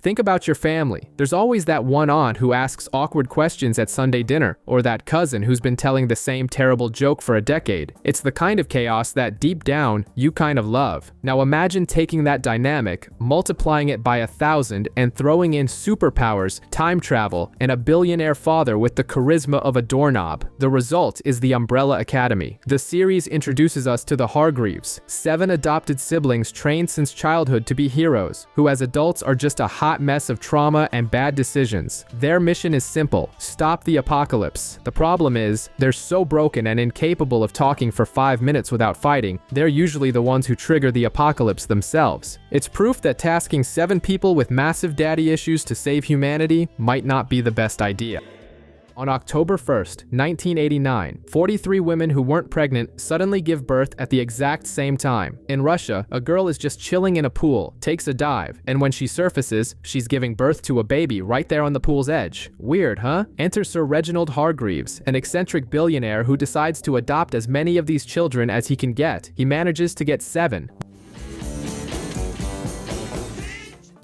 Think about your family. There's always that one aunt who asks awkward questions at Sunday dinner, or that cousin who's been telling the same terrible joke for a decade. It's the kind of chaos that, deep down, you kind of love. Now imagine taking that dynamic, multiplying it by 1,000, and throwing in superpowers, time travel, and a billionaire father with the charisma of a doorknob. The result is the Umbrella Academy. The series introduces us to the Hargreaves, 7 adopted siblings trained since childhood to be heroes, who as adults are just a hot mess of trauma and bad decisions. Their mission is simple: stop the apocalypse. The problem is, they're so broken and incapable of talking for 5 minutes without fighting, they're usually the ones who trigger the apocalypse themselves. It's proof that tasking 7 people with massive daddy issues to save humanity might not be the best idea. On October 1st, 1989, 43 women who weren't pregnant suddenly give birth at the exact same time. In Russia, a girl is just chilling in a pool, takes a dive, and when she surfaces, she's giving birth to a baby right there on the pool's edge. Weird, huh? Enter Sir Reginald Hargreaves, an eccentric billionaire who decides to adopt as many of these children as he can get. He manages to get 7.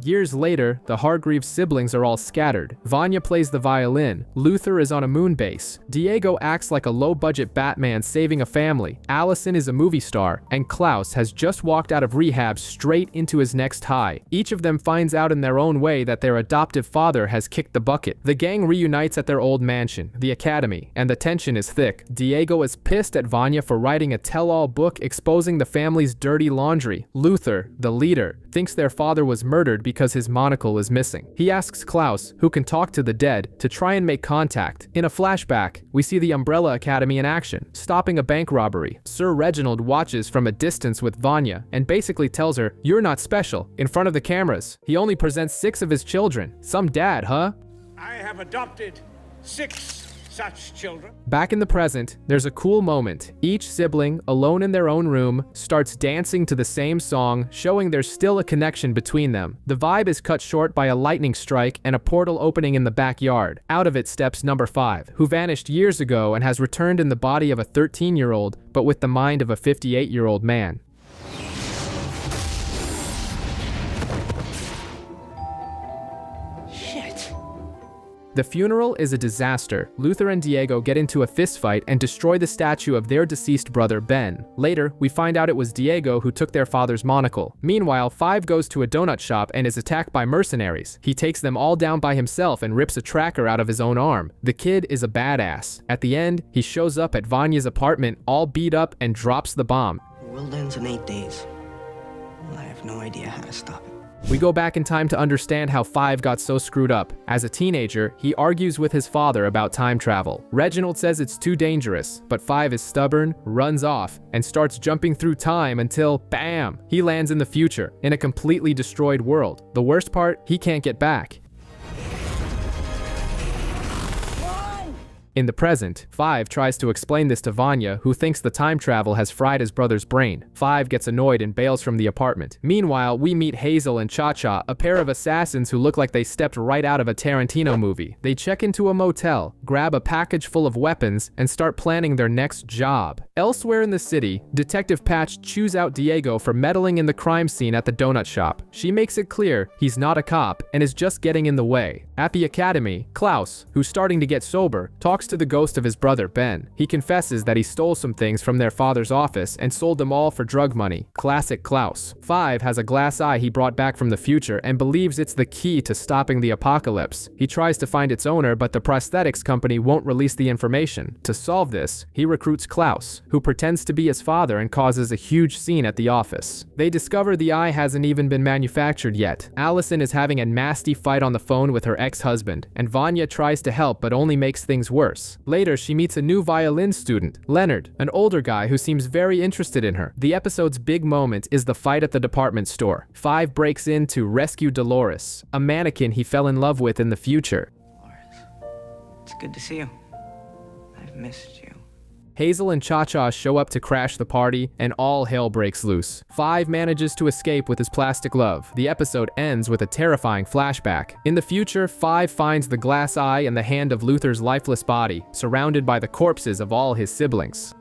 Years later, the Hargreaves siblings are all scattered. Vanya plays the violin, Luther is on a moon base, Diego acts like a low-budget Batman saving a family, Allison is a movie star, and Klaus has just walked out of rehab straight into his next high. Each of them finds out in their own way that their adoptive father has kicked the bucket. The gang reunites at their old mansion, the Academy, and the tension is thick. Diego is pissed at Vanya for writing a tell-all book exposing the family's dirty laundry. Luther, the leader, thinks their father was murdered because his monocle is missing. He asks Klaus, who can talk to the dead, to try and make contact. In a flashback, we see the Umbrella Academy in action, stopping a bank robbery. Sir Reginald watches from a distance with Vanya and basically tells her, "You're not special," in front of the cameras. He only presents 6 of his children. Some dad, huh? I have adopted 6 such children. Back in the present, there's a cool moment. Each sibling, alone in their own room, starts dancing to the same song, showing there's still a connection between them. The vibe is cut short by a lightning strike and a portal opening in the backyard. Out of it steps number 5, who vanished years ago and has returned in the body of a 13-year-old, but with the mind of a 58-year-old man. The funeral is a disaster. Luther and Diego get into a fistfight and destroy the statue of their deceased brother Ben. Later, we find out it was Diego who took their father's monocle. Meanwhile, 5 goes to a donut shop and is attacked by mercenaries. He takes them all down by himself and rips a tracker out of his own arm. The kid is a badass. At the end, he shows up at Vanya's apartment all beat up and drops the bomb. The world ends in 8 days. I have no idea how to stop it. We go back in time to understand how 5 got so screwed up. As a teenager, he argues with his father about time travel. Reginald says it's too dangerous, but 5 is stubborn, runs off, and starts jumping through time until, bam, he lands in the future, in a completely destroyed world. The worst part, he can't get back. In the present, 5 tries to explain this to Vanya, who thinks the time travel has fried his brother's brain. 5 gets annoyed and bails from the apartment. Meanwhile, we meet Hazel and Cha-Cha, a pair of assassins who look like they stepped right out of a Tarantino movie. They check into a motel, grab a package full of weapons, and start planning their next job. Elsewhere in the city, Detective Patch chews out Diego for meddling in the crime scene at the donut shop. She makes it clear he's not a cop and is just getting in the way. At the academy, Klaus, who's starting to get sober, talks to the ghost of his brother Ben. He confesses that he stole some things from their father's office and sold them all for drug money. Classic Klaus. 5 has a glass eye he brought back from the future and believes it's the key to stopping the apocalypse. He tries to find its owner, but the prosthetics company won't release the information. To solve this, he recruits Klaus, who pretends to be his father and causes a huge scene at the office. They discover the eye hasn't even been manufactured yet. Allison is having a nasty fight on the phone with her ex-husband, and Vanya tries to help but only makes things worse. Later, she meets a new violin student, Leonard, an older guy who seems very interested in her. The episode's big moment is the fight at the department store. 5 breaks in to rescue Dolores, a mannequin he fell in love with in the future. Dolores, it's good to see you. I've missed you. Hazel and Cha-Cha show up to crash the party, and all hell breaks loose. 5 manages to escape with his plastic love. The episode ends with a terrifying flashback. In the future, 5 finds the glass eye and the hand of Luther's lifeless body, surrounded by the corpses of all his siblings.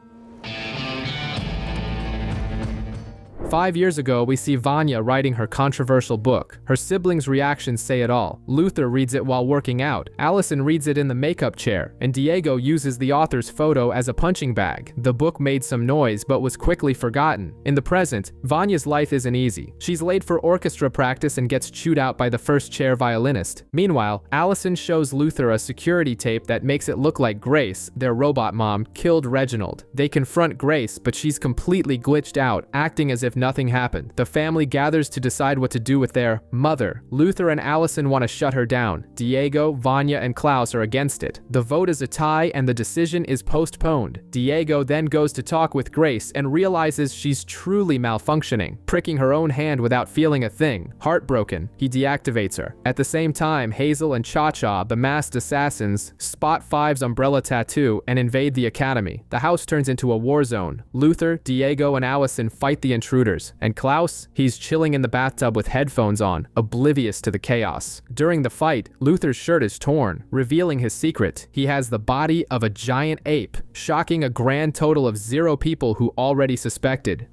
5 years ago, we see Vanya writing her controversial book. Her siblings' reactions say it all. Luther reads it while working out, Allison reads it in the makeup chair, and Diego uses the author's photo as a punching bag. The book made some noise but was quickly forgotten. In the present, Vanya's life isn't easy. She's late for orchestra practice and gets chewed out by the first chair violinist. Meanwhile, Allison shows Luther a security tape that makes it look like Grace, their robot mom, killed Reginald. They confront Grace, but she's completely glitched out, acting as if nothing happened. The family gathers to decide what to do with their mother. Luther and Allison want to shut her down. Diego, Vanya, and Klaus are against it. The vote is a tie and the decision is postponed. Diego then goes to talk with Grace and realizes she's truly malfunctioning, pricking her own hand without feeling a thing. Heartbroken, he deactivates her. At the same time, Hazel and Cha-Cha, the masked assassins, spot Five's umbrella tattoo and invade the academy. The house turns into a war zone. Luther, Diego, and Allison fight the intruders, and Klaus, he's chilling in the bathtub with headphones on, oblivious to the chaos. During the fight, Luther's shirt is torn, revealing his secret. He has the body of a giant ape, shocking a grand total of 0 people who already suspected.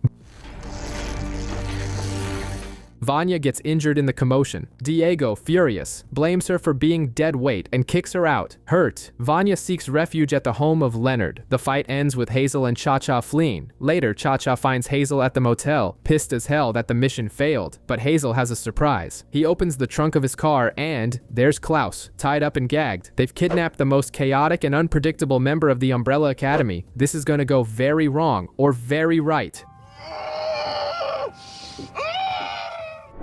Vanya gets injured in the commotion. Diego, furious, blames her for being dead weight and kicks her out. Hurt, Vanya seeks refuge at the home of Leonard. The fight ends with Hazel and Cha-Cha fleeing. Later, Cha-Cha finds Hazel at the motel, pissed as hell that the mission failed. But Hazel has a surprise. He opens the trunk of his car and there's Klaus, tied up and gagged. They've kidnapped the most chaotic and unpredictable member of the Umbrella Academy. This is gonna go very wrong, or very right.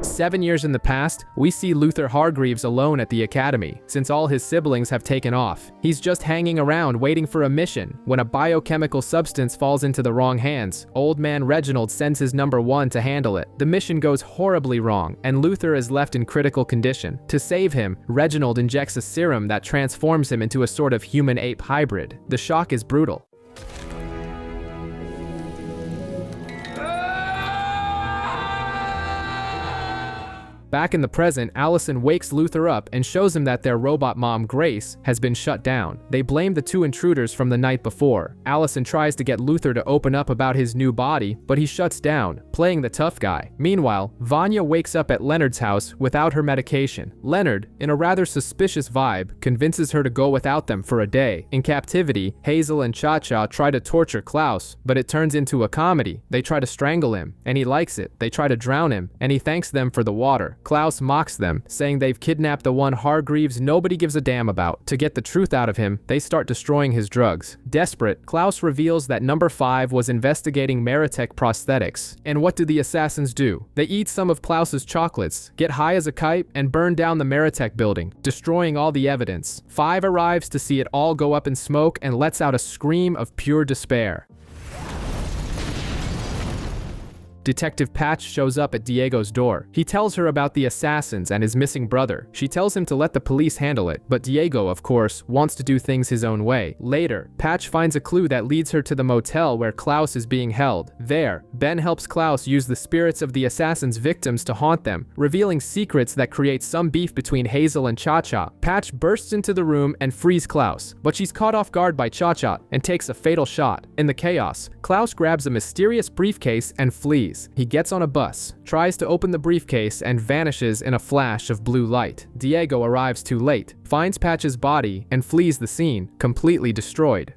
7 years in the past, we see Luther Hargreaves alone at the academy, since all his siblings have taken off. He's just hanging around waiting for a mission. When a biochemical substance falls into the wrong hands, old man Reginald sends his number 1 to handle it. The mission goes horribly wrong, and Luther is left in critical condition. To save him, Reginald injects a serum that transforms him into a sort of human-ape hybrid. The shock is brutal. Back in the present, Allison wakes Luther up and shows him that their robot mom, Grace, has been shut down. They blame the 2 intruders from the night before. Allison tries to get Luther to open up about his new body, but he shuts down, playing the tough guy. Meanwhile, Vanya wakes up at Leonard's house without her medication. Leonard, in a rather suspicious vibe, convinces her to go without them for a day. In captivity, Hazel and Cha-Cha try to torture Klaus, but it turns into a comedy. They try to strangle him, and he likes it. They try to drown him, and he thanks them for the water. Klaus mocks them, saying they've kidnapped the one Hargreaves nobody gives a damn about. To get the truth out of him, they start destroying his drugs. Desperate, Klaus reveals that number 5 was investigating Meritech prosthetics. And what do the assassins do? They eat some of Klaus's chocolates, get high as a kite, and burn down the Meritech building, destroying all the evidence. 5 arrives to see it all go up in smoke and lets out a scream of pure despair. Detective Patch shows up at Diego's door. He tells her about the assassins and his missing brother. She tells him to let the police handle it, but Diego, of course, wants to do things his own way. Later, Patch finds a clue that leads her to the motel where Klaus is being held. There, Ben helps Klaus use the spirits of the assassin's victims to haunt them, revealing secrets that create some beef between Hazel and Cha-Cha. Patch bursts into the room and frees Klaus, but she's caught off guard by Cha-Cha and takes a fatal shot. In the chaos, Klaus grabs a mysterious briefcase and flees. He gets on a bus, tries to open the briefcase, and vanishes in a flash of blue light. Diego arrives too late, finds Patch's body, and flees the scene, completely destroyed.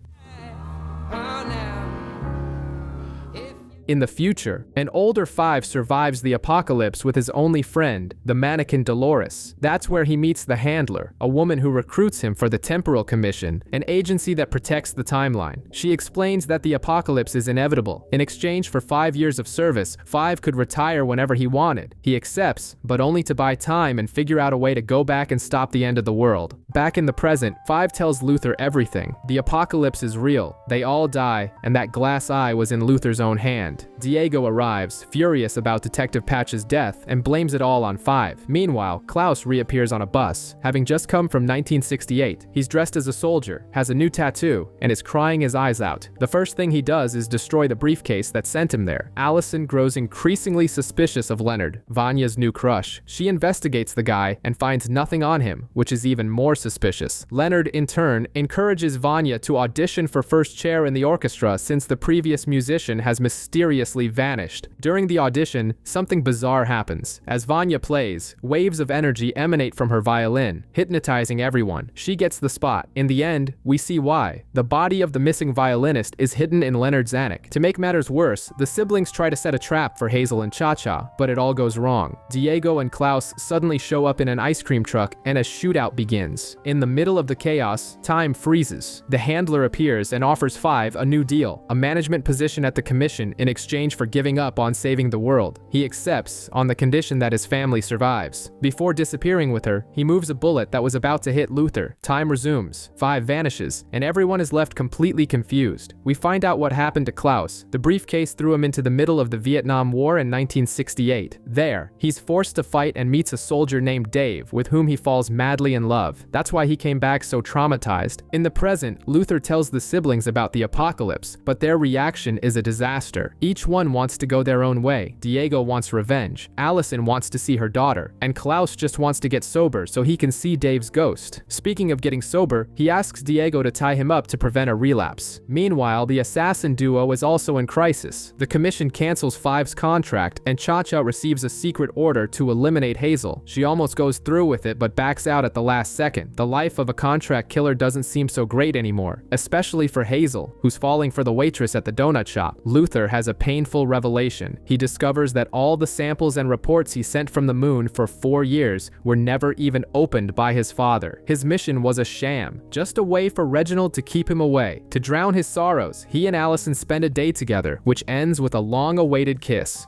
In the future, an older 5 survives the apocalypse with his only friend, the mannequin Dolores. That's where he meets the Handler, a woman who recruits him for the Temporal Commission, an agency that protects the timeline. She explains that the apocalypse is inevitable. In exchange for 5 years of service, 5 could retire whenever he wanted. He accepts, but only to buy time and figure out a way to go back and stop the end of the world. Back in the present, 5 tells Luther everything. The apocalypse is real, they all die, and that glass eye was in Luther's own hand. Diego arrives, furious about Detective Patch's death, and blames it all on 5. Meanwhile, Klaus reappears on a bus, having just come from 1968. He's dressed as a soldier, has a new tattoo, and is crying his eyes out. The first thing he does is destroy the briefcase that sent him there. Allison grows increasingly suspicious of Leonard, Vanya's new crush. She investigates the guy and finds nothing on him, which is even more suspicious. Leonard, in turn, encourages Vanya to audition for first chair in the orchestra since the previous musician has mysteriously vanished. During the audition, something bizarre happens. As Vanya plays, waves of energy emanate from her violin, hypnotizing everyone. She gets the spot. In the end, we see why. The body of the missing violinist is hidden in Leonard's attic. To make matters worse, the siblings try to set a trap for Hazel and Cha-Cha, but it all goes wrong. Diego and Klaus suddenly show up in an ice cream truck and a shootout begins. In the middle of the chaos, time freezes. The handler appears and offers Five a new deal, a management position at the commission in exchange for giving up on saving the world. He accepts on the condition that his family survives. Before disappearing with her, he moves a bullet that was about to hit Luther. Time resumes. Five vanishes, and everyone is left completely confused. We find out what happened to Klaus. The briefcase threw him into the middle of the Vietnam War in 1968. There, he's forced to fight and meets a soldier named Dave, with whom he falls madly in love. That's why he came back so traumatized. In the present, Luther tells the siblings about the apocalypse, but their reaction is a disaster. Each one wants to go their own way. Diego wants revenge, Allison wants to see her daughter, and Klaus just wants to get sober so he can see Dave's ghost. Speaking of getting sober, he asks Diego to tie him up to prevent a relapse. Meanwhile, the assassin duo is also in crisis. The commission cancels Five's contract, and Cha-Cha receives a secret order to eliminate Hazel. She almost goes through with it but backs out at the last second. The life of a contract killer doesn't seem so great anymore, especially for Hazel, who's falling for the waitress at the donut shop. Luther has a painful revelation. He discovers that all the samples and reports he sent from the moon for 4 years were never even opened by his father. His mission was a sham, just a way for Reginald to keep him away. To drown his sorrows, he and Allison spend a day together, which ends with a long-awaited kiss.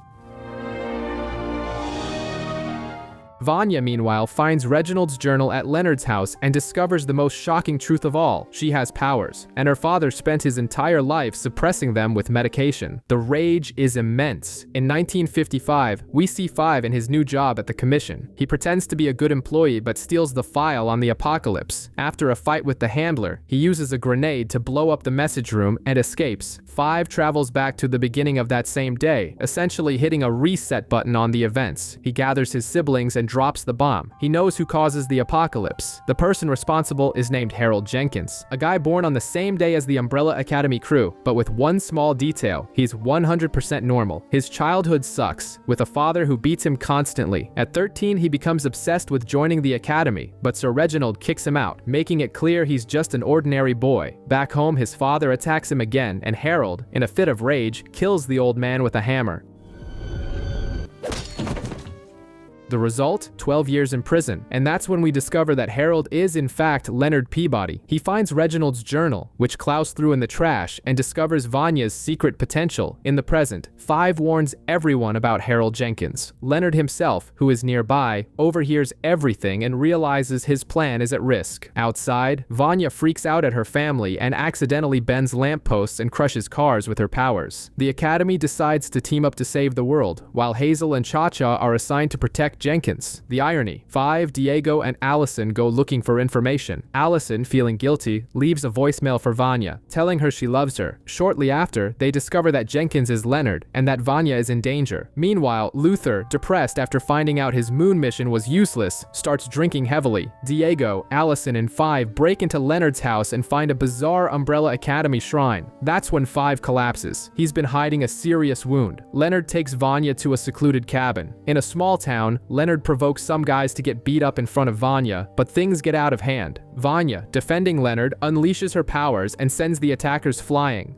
Vanya, meanwhile, finds Reginald's journal at Leonard's house and discovers the most shocking truth of all. She has powers, and her father spent his entire life suppressing them with medication. The rage is immense. In 1955, we see Five in his new job at the commission. He pretends to be a good employee but steals the file on the apocalypse. After a fight with the handler, he uses a grenade to blow up the message room and escapes. Five travels back to the beginning of that same day, essentially hitting a reset button on the events. He gathers his siblings and drops the bomb. He knows who causes the apocalypse. The person responsible is named Harold Jenkins, a guy born on the same day as the Umbrella Academy crew, but with one small detail: he's 100% normal. His childhood sucks, with a father who beats him constantly. At 13, he becomes obsessed with joining the academy, but Sir Reginald kicks him out, making it clear he's just an ordinary boy. Back home, his father attacks him again, and Harold, in a fit of rage, kills the old man with a hammer. The result? 12 years in prison. And that's when we discover that Harold is in fact Leonard Peabody. He finds Reginald's journal, which Klaus threw in the trash, and discovers Vanya's secret potential. In the present, Five warns everyone about Harold Jenkins. Leonard himself, who is nearby, overhears everything and realizes his plan is at risk. Outside, Vanya freaks out at her family and accidentally bends lampposts and crushes cars with her powers. The academy decides to team up to save the world, while Hazel and Cha-Cha are assigned to protect Jenkins. The irony: Five, Diego, and Allison go looking for information. Allison, feeling guilty, leaves a voicemail for Vanya, telling her she loves her. Shortly after, they discover that Jenkins is Leonard, and that Vanya is in danger. Meanwhile, Luther, depressed after finding out his moon mission was useless, starts drinking heavily. Diego, Allison, and Five break into Leonard's house and find a bizarre Umbrella Academy shrine. That's when Five collapses. He's been hiding a serious wound. Leonard takes Vanya to a secluded cabin. In a small town, Leonard provokes some guys to get beat up in front of Vanya, but things get out of hand. Vanya, defending Leonard, unleashes her powers and sends the attackers flying.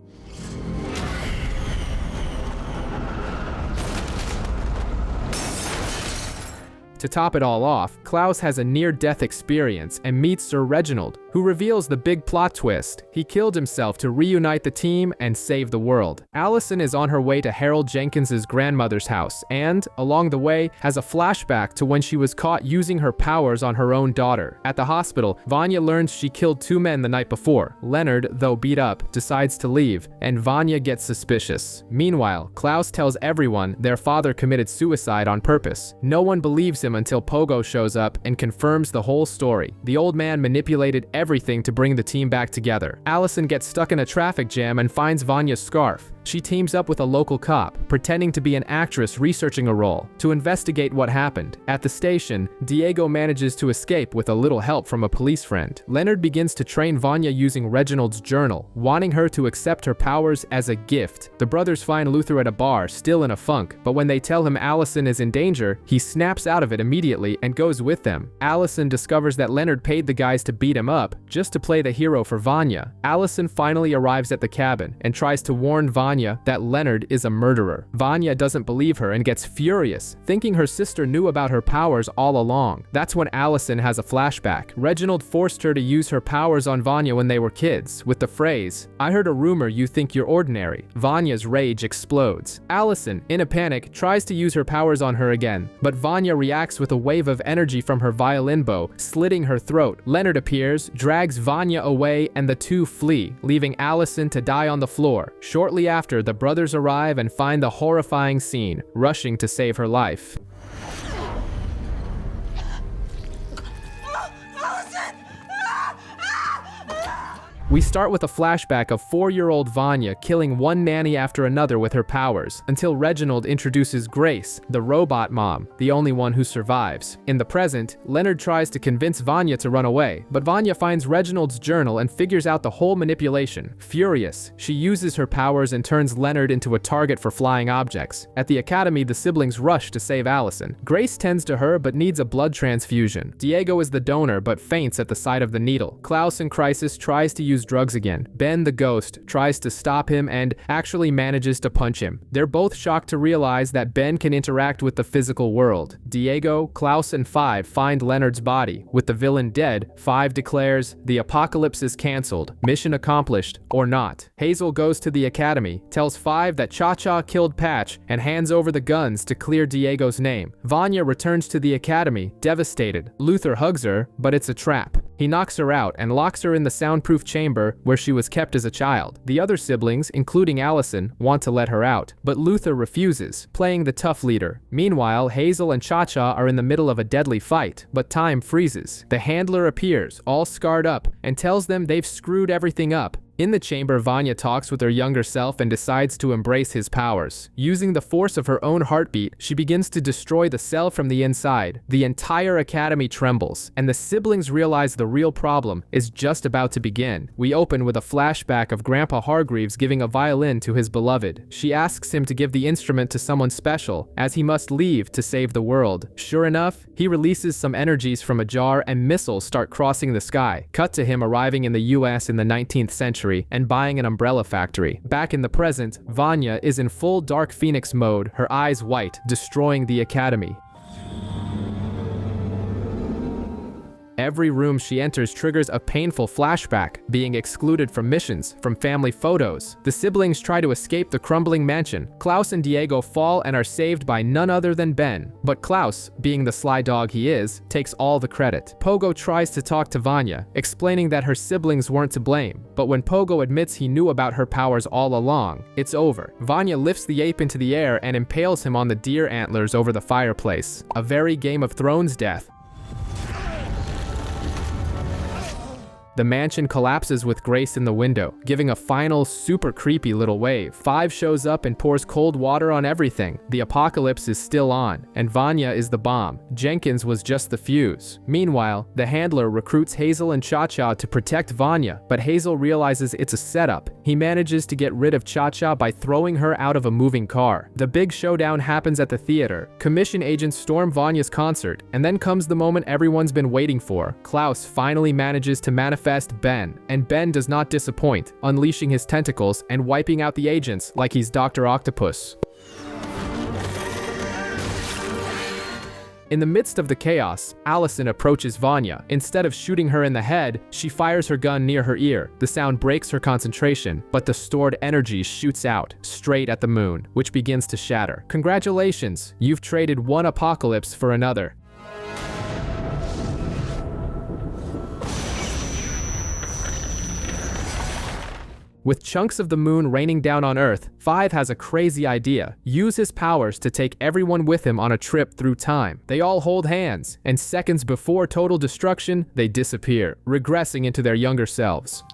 To top it all off, Klaus has a near-death experience and meets Sir Reginald, who reveals the big plot twist. He killed himself to reunite the team and save the world. Allison is on her way to Harold Jenkins's grandmother's house and, along the way, has a flashback to when she was caught using her powers on her own daughter. At the hospital, Vanya learns she killed 2 men the night before. Leonard, though beat up, decides to leave, and Vanya gets suspicious. Meanwhile, Klaus tells everyone their father committed suicide on purpose. No one believes him until Pogo shows up and confirms the whole story. The old man manipulated everything to bring the team back together. Allison gets stuck in a traffic jam and finds Vanya's scarf. She teams up with a local cop, pretending to be an actress researching a role, to investigate what happened. At the station, Diego manages to escape with a little help from a police friend. Leonard begins to train Vanya using Reginald's journal, wanting her to accept her powers as a gift. The brothers find Luther at a bar, still in a funk, but when they tell him Allison is in danger, he snaps out of it immediately and goes with them. Allison discovers that Leonard paid the guys to beat him up, just to play the hero for Vanya. Allison finally arrives at the cabin and tries to warn Vanya that Leonard is a murderer. Vanya doesn't believe her and gets furious, thinking her sister knew about her powers all along. That's when Allison has a flashback. Reginald forced her to use her powers on Vanya when they were kids, with the phrase, "I heard a rumor you think you're ordinary." Vanya's rage explodes. Allison, in a panic, tries to use her powers on her again, but Vanya reacts with a wave of energy from her violin bow, slitting her throat. Leonard appears, drags Vanya away, and the two flee, leaving Allison to die on the floor. Shortly after, the brothers arrive and find the horrifying scene, rushing to save her life. We start with a flashback of 4-year-old Vanya killing one nanny after another with her powers, until Reginald introduces Grace, the robot mom, the only one who survives. In the present, Leonard tries to convince Vanya to run away, but Vanya finds Reginald's journal and figures out the whole manipulation. Furious, she uses her powers and turns Leonard into a target for flying objects. At the academy, the siblings rush to save Allison. Grace tends to her but needs a blood transfusion. Diego is the donor but faints at the sight of the needle. Klaus in crisis tries to use drugs again. Ben, the ghost, tries to stop him and actually manages to punch him. They're both shocked to realize that Ben can interact with the physical world. Diego, Klaus, and Five find Leonard's body. With the villain dead, Five declares, "The apocalypse is cancelled. Mission accomplished, or not." Hazel goes to the academy, tells Five that Cha-Cha killed Patch, and hands over the guns to clear Diego's name. Vanya returns to the academy, devastated. Luther hugs her, but it's a trap. He knocks her out and locks her in the soundproof chamber where she was kept as a child. The other siblings, including Allison, want to let her out, but Luther refuses, playing the tough leader. Meanwhile, Hazel and Cha-Cha are in the middle of a deadly fight, but time freezes. The handler appears, all scarred up, and tells them they've screwed everything up. In the chamber, Vanya talks with her younger self and decides to embrace his powers. Using the force of her own heartbeat, she begins to destroy the cell from the inside. The entire academy trembles, and the siblings realize the real problem is just about to begin. We open with a flashback of Grandpa Hargreaves giving a violin to his beloved. She asks him to give the instrument to someone special, as he must leave to save the world. Sure enough, he releases some energies from a jar and missiles start crossing the sky. Cut to him arriving in the US in the 19th century and buying an umbrella factory. Back in the present, Vanya is in full Dark Phoenix mode, her eyes white, destroying the academy. Every room she enters triggers a painful flashback, being excluded from missions, from family photos. The siblings try to escape the crumbling mansion. Klaus and Diego fall and are saved by none other than Ben. But Klaus, being the sly dog he is, takes all the credit. Pogo tries to talk to Vanya, explaining that her siblings weren't to blame. But when Pogo admits he knew about her powers all along, it's over. Vanya lifts the ape into the air and impales him on the deer antlers over the fireplace. A very Game of Thrones death. The mansion collapses with Grace in the window, giving a final, super creepy little wave. Five shows up and pours cold water on everything. The apocalypse is still on, and Vanya is the bomb. Jenkins was just the fuse. Meanwhile, the handler recruits Hazel and Cha-Cha to protect Vanya, but Hazel realizes it's a setup. He manages to get rid of Cha-Cha by throwing her out of a moving car. The big showdown happens at the theater. Commission agents storm Vanya's concert, and then comes the moment everyone's been waiting for. Klaus finally manages to manifest Ben, and Ben does not disappoint, unleashing his tentacles and wiping out the agents like he's Dr. Octopus. In the midst of the chaos, Allison approaches Vanya. Instead of shooting her in the head, she fires her gun near her ear. The sound breaks her concentration, but the stored energy shoots out, straight at the moon, which begins to shatter. Congratulations, you've traded one apocalypse for another. With chunks of the moon raining down on Earth, 5 has a crazy idea. Use his powers to take everyone with him on a trip through time. They all hold hands, and seconds before total destruction, they disappear, regressing into their younger selves.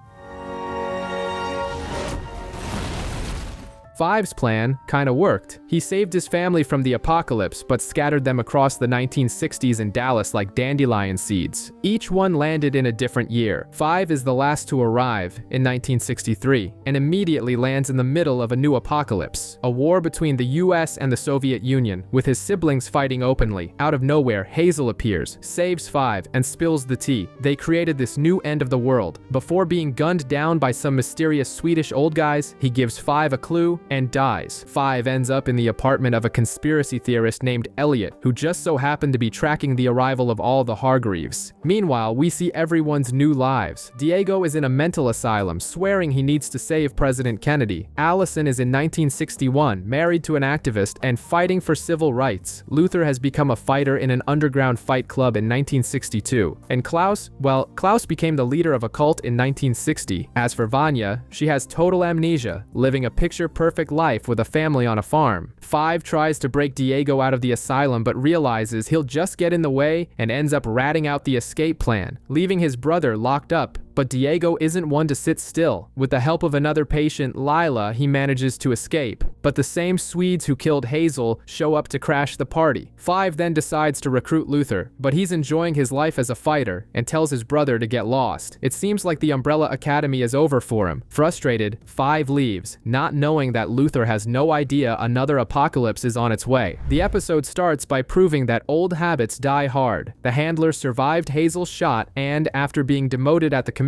5's plan kinda worked. He saved his family from the apocalypse, but scattered them across the 1960s in Dallas like dandelion seeds. Each one landed in a different year. 5 is the last to arrive in 1963, and immediately lands in the middle of a new apocalypse, a war between the US and the Soviet Union, with his siblings fighting openly. Out of nowhere, Hazel appears, saves 5, and spills the tea. They created this new end of the world. Before being gunned down by some mysterious Swedish old guys, he gives 5 a clue and dies. 5 ends up in the apartment of a conspiracy theorist named Elliot, who just so happened to be tracking the arrival of all the Hargreaves. Meanwhile, we see everyone's new lives. Diego is in a mental asylum, swearing he needs to save President Kennedy. Allison is in 1961, married to an activist and fighting for civil rights. Luther has become a fighter in an underground fight club in 1962. And Klaus, well, Klaus became the leader of a cult in 1960. As for Vanya, she has total amnesia, living a picture-perfect life with a family on a farm. 5 tries to break Diego out of the asylum but realizes he'll just get in the way and ends up ratting out the escape plan, leaving his brother locked up. But Diego isn't one to sit still. With the help of another patient, Lila, he manages to escape. But the same Swedes who killed Hazel show up to crash the party. 5 then decides to recruit Luther, but he's enjoying his life as a fighter and tells his brother to get lost. It seems like the Umbrella Academy is over for him. Frustrated, 5 leaves, not knowing that Luther has no idea another apocalypse is on its way. The episode starts by proving that old habits die hard. The handler survived Hazel's shot and, after being demoted at the commission,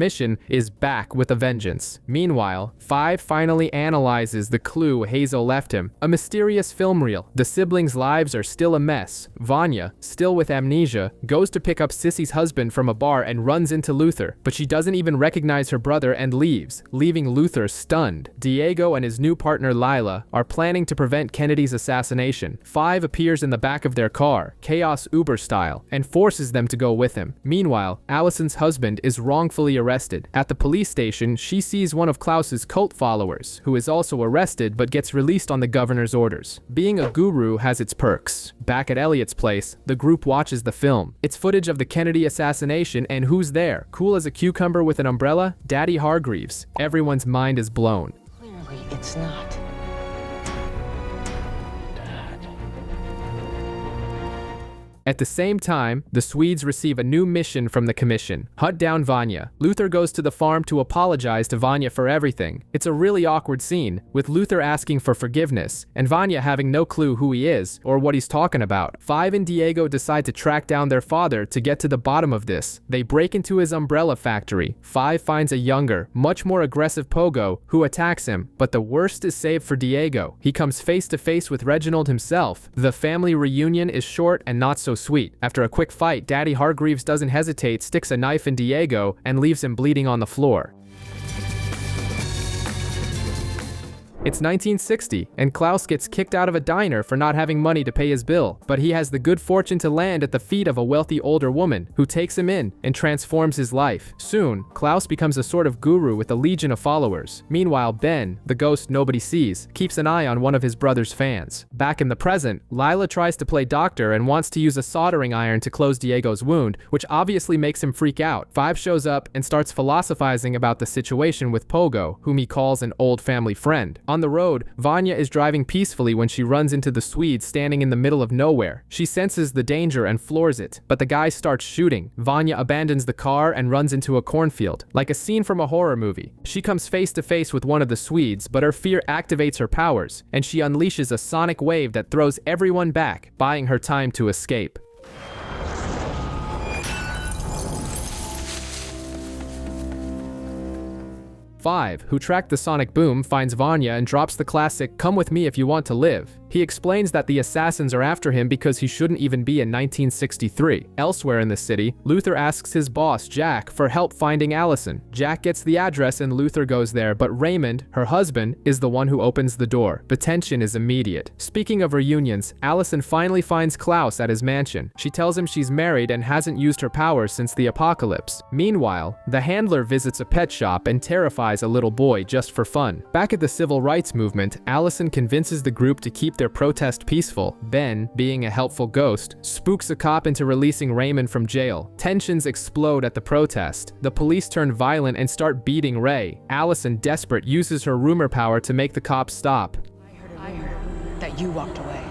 is back with a vengeance. Meanwhile, 5 finally analyzes the clue Hazel left him, a mysterious film reel. The siblings' lives are still a mess. Vanya, still with amnesia, goes to pick up Sissy's husband from a bar and runs into Luther, but she doesn't even recognize her brother and leaves, leaving Luther stunned. Diego and his new partner Lila are planning to prevent Kennedy's assassination. 5 appears in the back of their car, Chaos Uber style, and forces them to go with him. Meanwhile, Allison's husband is wrongfully arrested. At the police station, she sees one of Klaus's cult followers, who is also arrested but gets released on the governor's orders. Being a guru has its perks. Back at Elliot's place, the group watches the film. It's footage of the Kennedy assassination, and who's there? Cool as a cucumber with an umbrella? Daddy Hargreaves. Everyone's mind is blown. Clearly, it's not. At the same time, the Swedes receive a new mission from the commission: hunt down Vanya. Luther goes to the farm to apologize to Vanya for everything. It's a really awkward scene, with Luther asking for forgiveness, and Vanya having no clue who he is or what he's talking about. 5 and Diego decide to track down their father to get to the bottom of this. They break into his umbrella factory. 5 finds a younger, much more aggressive Pogo who attacks him, but the worst is saved for Diego. He comes face to face with Reginald himself. The family reunion is short and not so sweet. After a quick fight, Daddy Hargreaves doesn't hesitate, sticks a knife in Diego, and leaves him bleeding on the floor. It's 1960, and Klaus gets kicked out of a diner for not having money to pay his bill, but he has the good fortune to land at the feet of a wealthy older woman who takes him in and transforms his life. Soon, Klaus becomes a sort of guru with a legion of followers. Meanwhile, Ben, the ghost nobody sees, keeps an eye on one of his brother's fans. Back in the present, Lila tries to play doctor and wants to use a soldering iron to close Diego's wound, which obviously makes him freak out. 5 shows up and starts philosophizing about the situation with Pogo, whom he calls an old family friend. On the road, Vanya is driving peacefully when she runs into the Swedes standing in the middle of nowhere. She senses the danger and floors it, but the guy starts shooting. Vanya abandons the car and runs into a cornfield, like a scene from a horror movie. She comes face to face with one of the Swedes, but her fear activates her powers, and she unleashes a sonic wave that throws everyone back, buying her time to escape. 5, who tracked the sonic boom, finds Vanya and drops the classic "come with me if you want to live." He explains that the assassins are after him because he shouldn't even be in 1963. Elsewhere in the city, Luther asks his boss, Jack, for help finding Allison. Jack gets the address and Luther goes there, but Raymond, her husband, is the one who opens the door. The tension is immediate. Speaking of reunions, Allison finally finds Klaus at his mansion. She tells him she's married and hasn't used her powers since the apocalypse. Meanwhile, the handler visits a pet shop and terrifies a little boy just for fun. Back at the civil rights movement, Allison convinces the group to keep their protest peaceful. Ben, being a helpful ghost, spooks a cop into releasing Raymond from jail. Tensions explode at the protest. The police turn violent and start beating Ray. Allison, desperate, uses her rumor power to make the cops stop. I heard that you walked away.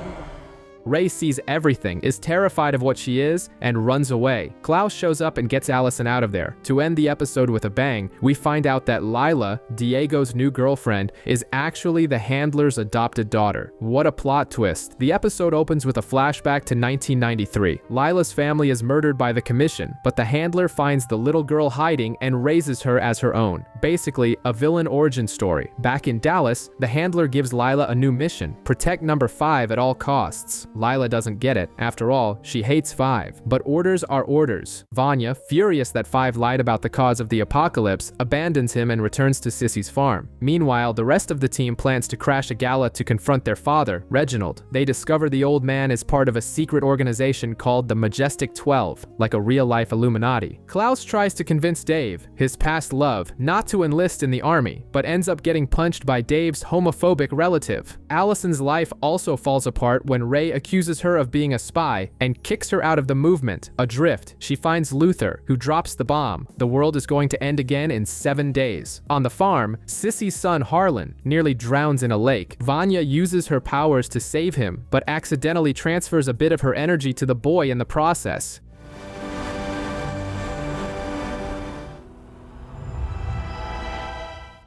Ray sees everything, is terrified of what she is, and runs away. Klaus shows up and gets Allison out of there. To end the episode with a bang, we find out that Lila, Diego's new girlfriend, is actually the handler's adopted daughter. What a plot twist. The episode opens with a flashback to 1993. Lila's family is murdered by the commission, but the handler finds the little girl hiding and raises her as her own. Basically, a villain origin story. Back in Dallas, the handler gives Lila a new mission: protect number 5 at all costs. Lila doesn't get it. After all, she hates 5. But orders are orders. Vanya, furious that 5 lied about the cause of the apocalypse, abandons him and returns to Sissy's farm. Meanwhile, the rest of the team plans to crash a gala to confront their father, Reginald. They discover the old man is part of a secret organization called the Majestic 12, like a real-life Illuminati. Klaus tries to convince Dave, his past love, not to enlist in the army, but ends up getting punched by Dave's homophobic relative. Allison's life also falls apart when Ray accuses her of being a spy and kicks her out of the movement. Adrift, she finds Luther, who drops the bomb. The world is going to end again in 7 days. On the farm, Sissy's son Harlan nearly drowns in a lake. Vanya uses her powers to save him, but accidentally transfers a bit of her energy to the boy in the process.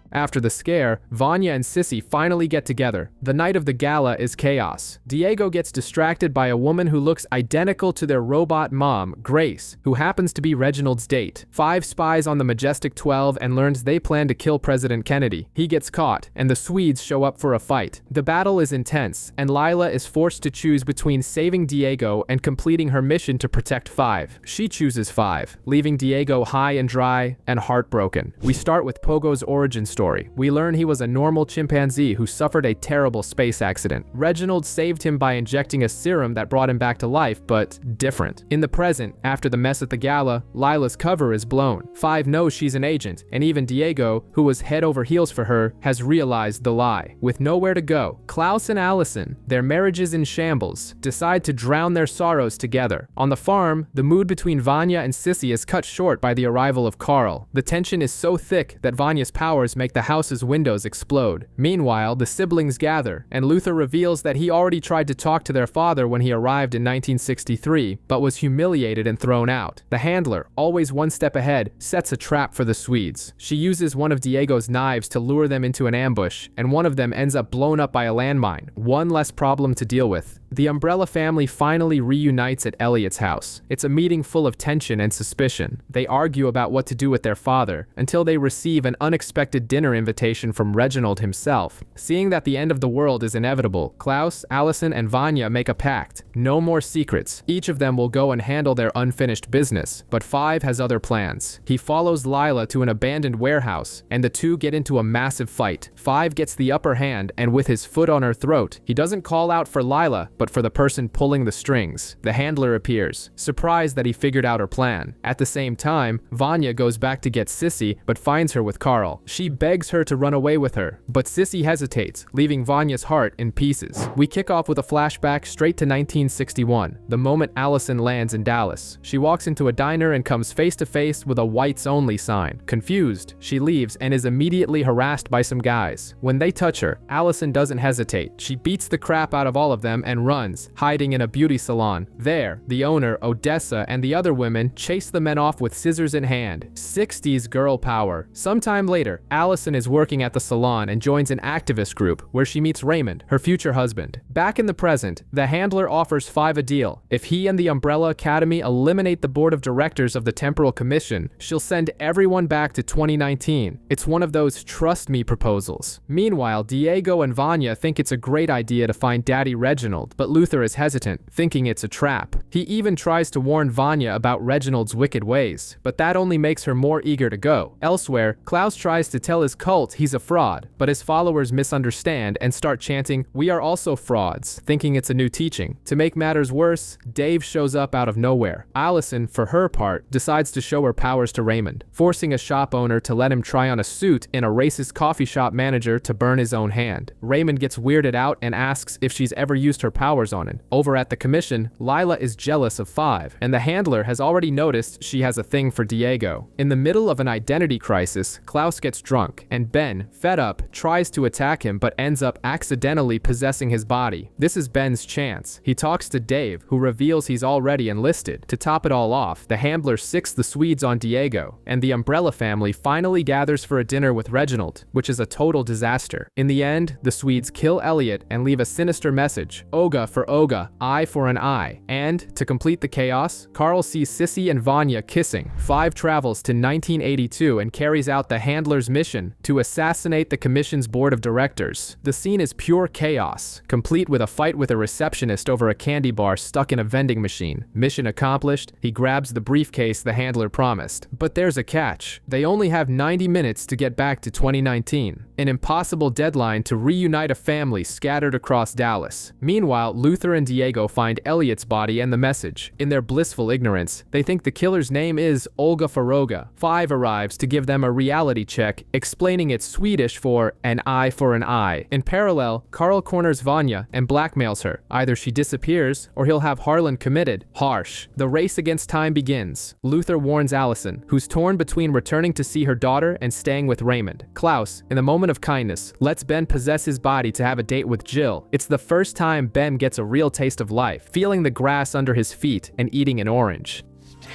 After the scare, Vanya and Sissy finally get together. The night of the gala is chaos. Diego gets distracted by a woman who looks identical to their robot mom, Grace, who happens to be Reginald's date. 5 spies on the Majestic 12 and learns they plan to kill President Kennedy. He gets caught, and the Swedes show up for a fight. The battle is intense, and Lila is forced to choose between saving Diego and completing her mission to protect 5. She chooses 5, leaving Diego high and dry and heartbroken. We start with Pogo's origin story. We learn he was a normal chimpanzee who suffered a terrible space accident. Reginald saved him by injecting a serum that brought him back to life, but different. In the present, after the mess at the gala, Lila's cover is blown. 5 knows she's an agent, and even Diego, who was head over heels for her, has realized the lie. With nowhere to go, Klaus and Allison, their marriage is in shambles, decide to drown their sorrows together. On the farm, the mood between Vanya and Sissy is cut short by the arrival of Carl. The tension is so thick that Vanya's powers make the house's windows explode. Meanwhile, the siblings gather, and Luther reveals that he already tried to talk to their father when he arrived in 1963, but was humiliated and thrown out. The handler, always one step ahead, sets a trap for the Swedes. She uses one of Diego's knives to lure them into an ambush, and one of them ends up blown up by a landmine. One less problem to deal with. The Umbrella family finally reunites at Elliot's house. It's a meeting full of tension and suspicion. They argue about what to do with their father, until they receive an unexpected dinner invitation from Reginald himself. Seeing that the end of the world is inevitable, Klaus, Allison, and Vanya make a pact. No more secrets. Each of them will go and handle their unfinished business, but 5 has other plans. He follows Lila to an abandoned warehouse, and the two get into a massive fight. 5 gets the upper hand, and with his foot on her throat, he doesn't call out for Lila, but for the person pulling the strings. The handler appears, surprised that he figured out her plan. At the same time, Vanya goes back to get Sissy, but finds her with Carl. She begs her to run away with her, but Sissy hesitates, leaving Vanya's heart in pieces. We kick off with a flashback straight to 1961, the moment Allison lands in Dallas. She walks into a diner and comes face to face with a whites only sign. Confused, she leaves and is immediately harassed by some guys. When they touch her, Allison doesn't hesitate. She beats the crap out of all of them and runs, hiding in a beauty salon. There, the owner, Odessa, and the other women chase the men off with scissors in hand. 60s girl power. Sometime later, Allison is working at the salon and joins an activist group where she meets Raymond, her future husband. Back in the present, the handler offers Five a deal. If he and the Umbrella Academy eliminate the board of directors of the Temporal Commission, she'll send everyone back to 2019. It's one of those trust me proposals. Meanwhile, Diego and Vanya think it's a great idea to find Daddy Reginald, but Luther is hesitant, thinking it's a trap. He even tries to warn Vanya about Reginald's wicked ways, but that only makes her more eager to go. Elsewhere, Klaus tries to tell his cult he's a fraud, but his followers misunderstand and start chanting, "We are also frauds," thinking it's a new teaching. To make matters worse, Dave shows up out of nowhere. Allison, for her part, decides to show her powers to Raymond, forcing a shop owner to let him try on a suit and a racist coffee shop manager to burn his own hand. Raymond gets weirded out and asks if she's ever used her powers on him. Over at the commission, Lila is jealous of Five, and the handler has already noticed she has a thing for Diego. In the middle of an identity crisis, Klaus gets drunk, and Ben, fed up, tries to attack him but ends up accidentally possessing his body. This is Ben's chance. He talks to Dave, who reveals he's already enlisted. To top it all off, the handler sicks the Swedes on Diego, and the Umbrella family finally gathers for a dinner with Reginald, which is a total disaster. In the end, the Swedes kill Elliot and leave a sinister message: Oga for Oga, eye for an eye. And, to complete the chaos, Carl sees Sissy and Vanya kissing. Five travels to 1982 and carries out the handler's mission to assassinate the commission's board of directors. The scene is pure chaos, complete with a fight with a receptionist over a candy bar stuck in a vending machine. Mission accomplished, he grabs the briefcase the handler promised. But there's a catch. They only have 90 minutes to get back to 2019, an impossible deadline to reunite a family scattered across Dallas. Meanwhile, Luther and Diego find Elliot's body and the message. In their blissful ignorance, they think the killer's name is Olga Faroga. Five arrives to give them a reality check, explaining it's Swedish for an eye for an eye. In parallel, Carl corners Vanya and blackmails her. Either she disappears, or he'll have Harlan committed. Harsh. The race against time begins. Luther warns Allison, who's torn between returning to see her daughter and staying with Raymond. Klaus, in a moment of kindness, lets Ben possess his body to have a date with Jill. It's the first time Ben gets a real taste of life, feeling the grass under his feet and eating an orange. Stay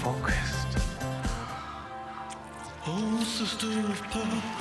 focused. Oh, sister of purpose.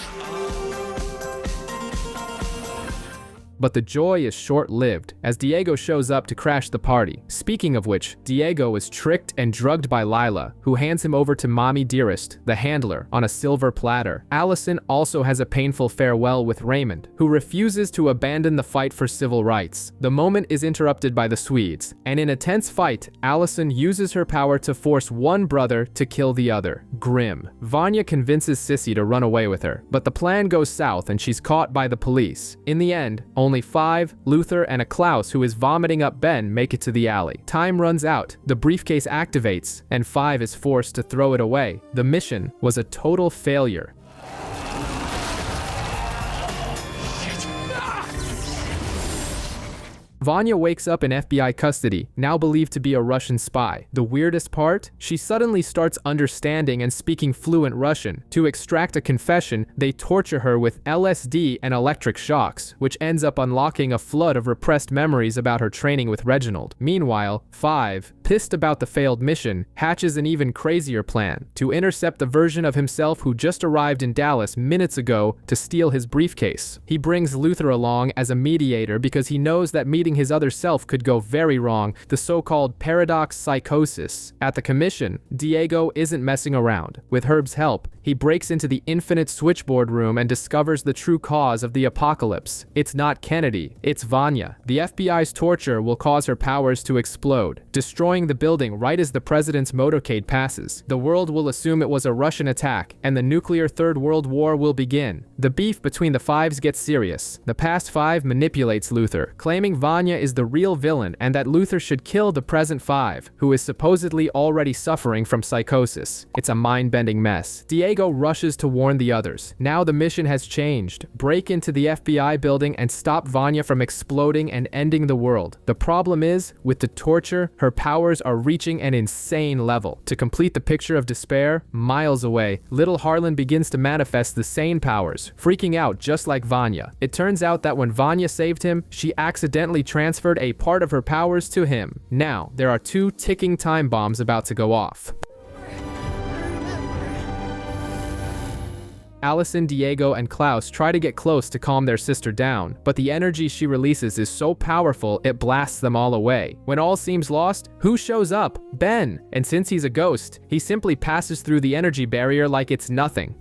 But the joy is short-lived, as Diego shows up to crash the party. Speaking of which, Diego is tricked and drugged by Lila, who hands him over to Mommy Dearest, the handler, on a silver platter. Allison also has a painful farewell with Raymond, who refuses to abandon the fight for civil rights. The moment is interrupted by the Swedes, and in a tense fight, Allison uses her power to force one brother to kill the other. Grim. Vanya convinces Sissy to run away with her, but the plan goes south and she's caught by the police. In the end, only Five, Luther, and a Klaus who is vomiting up Ben make it to the alley. Time runs out, the briefcase activates, and Five is forced to throw it away. The mission was a total failure. Vanya wakes up in FBI custody, now believed to be a Russian spy. The weirdest part? She suddenly starts understanding and speaking fluent Russian. To extract a confession, they torture her with LSD and electric shocks, which ends up unlocking a flood of repressed memories about her training with Reginald. Meanwhile, Five, pissed about the failed mission, hatches an even crazier plan to intercept the version of himself who just arrived in Dallas minutes ago to steal his briefcase. He brings Luther along as a mediator because he knows that meeting his other self could go very wrong, the so-called paradox psychosis. At the commission, Diego isn't messing around. With Herb's help, he breaks into the infinite switchboard room and discovers the true cause of the apocalypse. It's not Kennedy, it's Vanya. The FBI's torture will cause her powers to explode, destroying the building right as the president's motorcade passes. The world will assume it was a Russian attack, and the nuclear Third World War will begin. The beef between the Fives gets serious. The past Five manipulates Luther, claiming Vanya is the real villain and that Luther should kill the present Five, who is supposedly already suffering from psychosis. It's a mind-bending mess. Diego rushes to warn the others. Now the mission has changed. Break into the FBI building and stop Vanya from exploding and ending the world. The problem is, with the torture, her powers are reaching an insane level. To complete the picture of despair, miles away, little Harlan begins to manifest the sane powers, freaking out just like Vanya. It turns out that when Vanya saved him, she accidentally transferred a part of her powers to him. Now, there are 2 ticking time bombs about to go off. Allison, Diego, and Klaus try to get close to calm their sister down, but the energy she releases is so powerful it blasts them all away. When all seems lost, who shows up? Ben! And since he's a ghost, he simply passes through the energy barrier like it's nothing.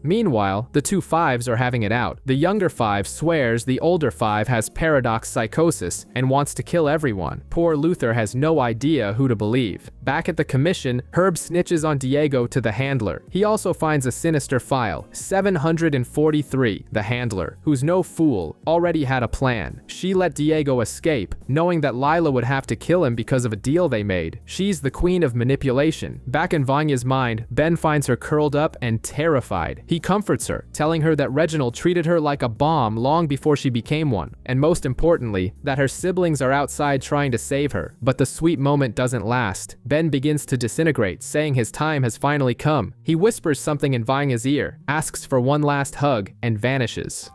Meanwhile, the 2 Fives are having it out. The younger 5 swears the older 5 has paradox psychosis and wants to kill everyone. Poor Luther has no idea who to believe. Back at the commission, Herb snitches on Diego to the handler. He also finds a sinister file, 743. The handler, who's no fool, already had a plan. She let Diego escape, knowing that Lila would have to kill him because of a deal they made. She's the queen of manipulation. Back in Vanya's mind, Ben finds her curled up and terrified. He comforts her, telling her that Reginald treated her like a bomb long before she became one, and most importantly, that her siblings are outside trying to save her. But the sweet moment doesn't last. Ben begins to disintegrate, saying his time has finally come. He whispers something in Vanya's ear, asks for one last hug, and vanishes.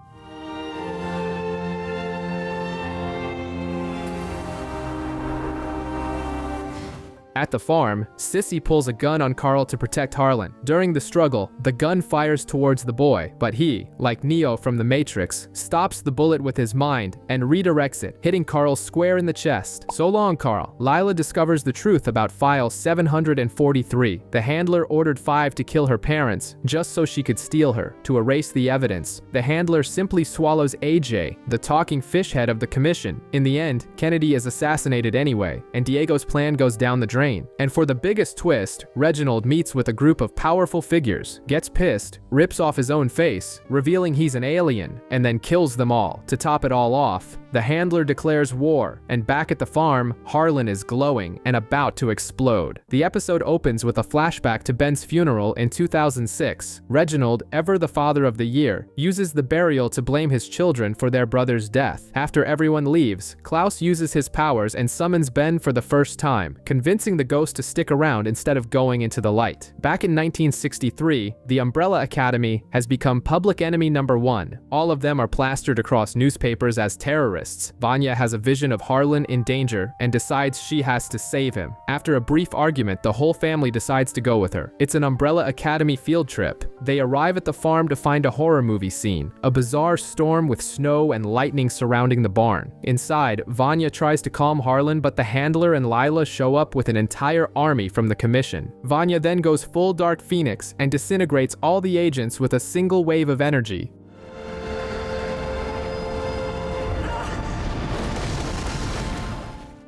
At the farm, Sissy pulls a gun on Carl to protect Harlan. During the struggle, the gun fires towards the boy, but he, like Neo from The Matrix, stops the bullet with his mind and redirects it, hitting Carl square in the chest. So long, Carl. Lila discovers the truth about file 743. The handler ordered 5 to kill her parents, just so she could steal her. To erase the evidence, the handler simply swallows AJ, the talking fish head of the commission. In the end, Kennedy is assassinated anyway, and Diego's plan goes down the drain. And for the biggest twist, Reginald meets with a group of powerful figures, gets pissed, rips off his own face, revealing he's an alien, and then kills them all. To top it all off, the handler declares war, and back at the farm, Harlan is glowing and about to explode. The episode opens with a flashback to Ben's funeral in 2006. Reginald, ever the father of the year, uses the burial to blame his children for their brother's death. After everyone leaves, Klaus uses his powers and summons Ben for the first time, convincing the ghost to stick around instead of going into the light. Back in 1963, the Umbrella Academy has become public enemy number 1. All of them are plastered across newspapers as terrorists. Vanya has a vision of Harlan in danger and decides she has to save him. After a brief argument, the whole family decides to go with her. It's an Umbrella Academy field trip. They arrive at the farm to find a horror movie scene, a bizarre storm with snow and lightning surrounding the barn. Inside, Vanya tries to calm Harlan, but the handler and Lila show up with an entire army from the commission. Vanya then goes full Dark Phoenix and disintegrates all the agents with a single wave of energy.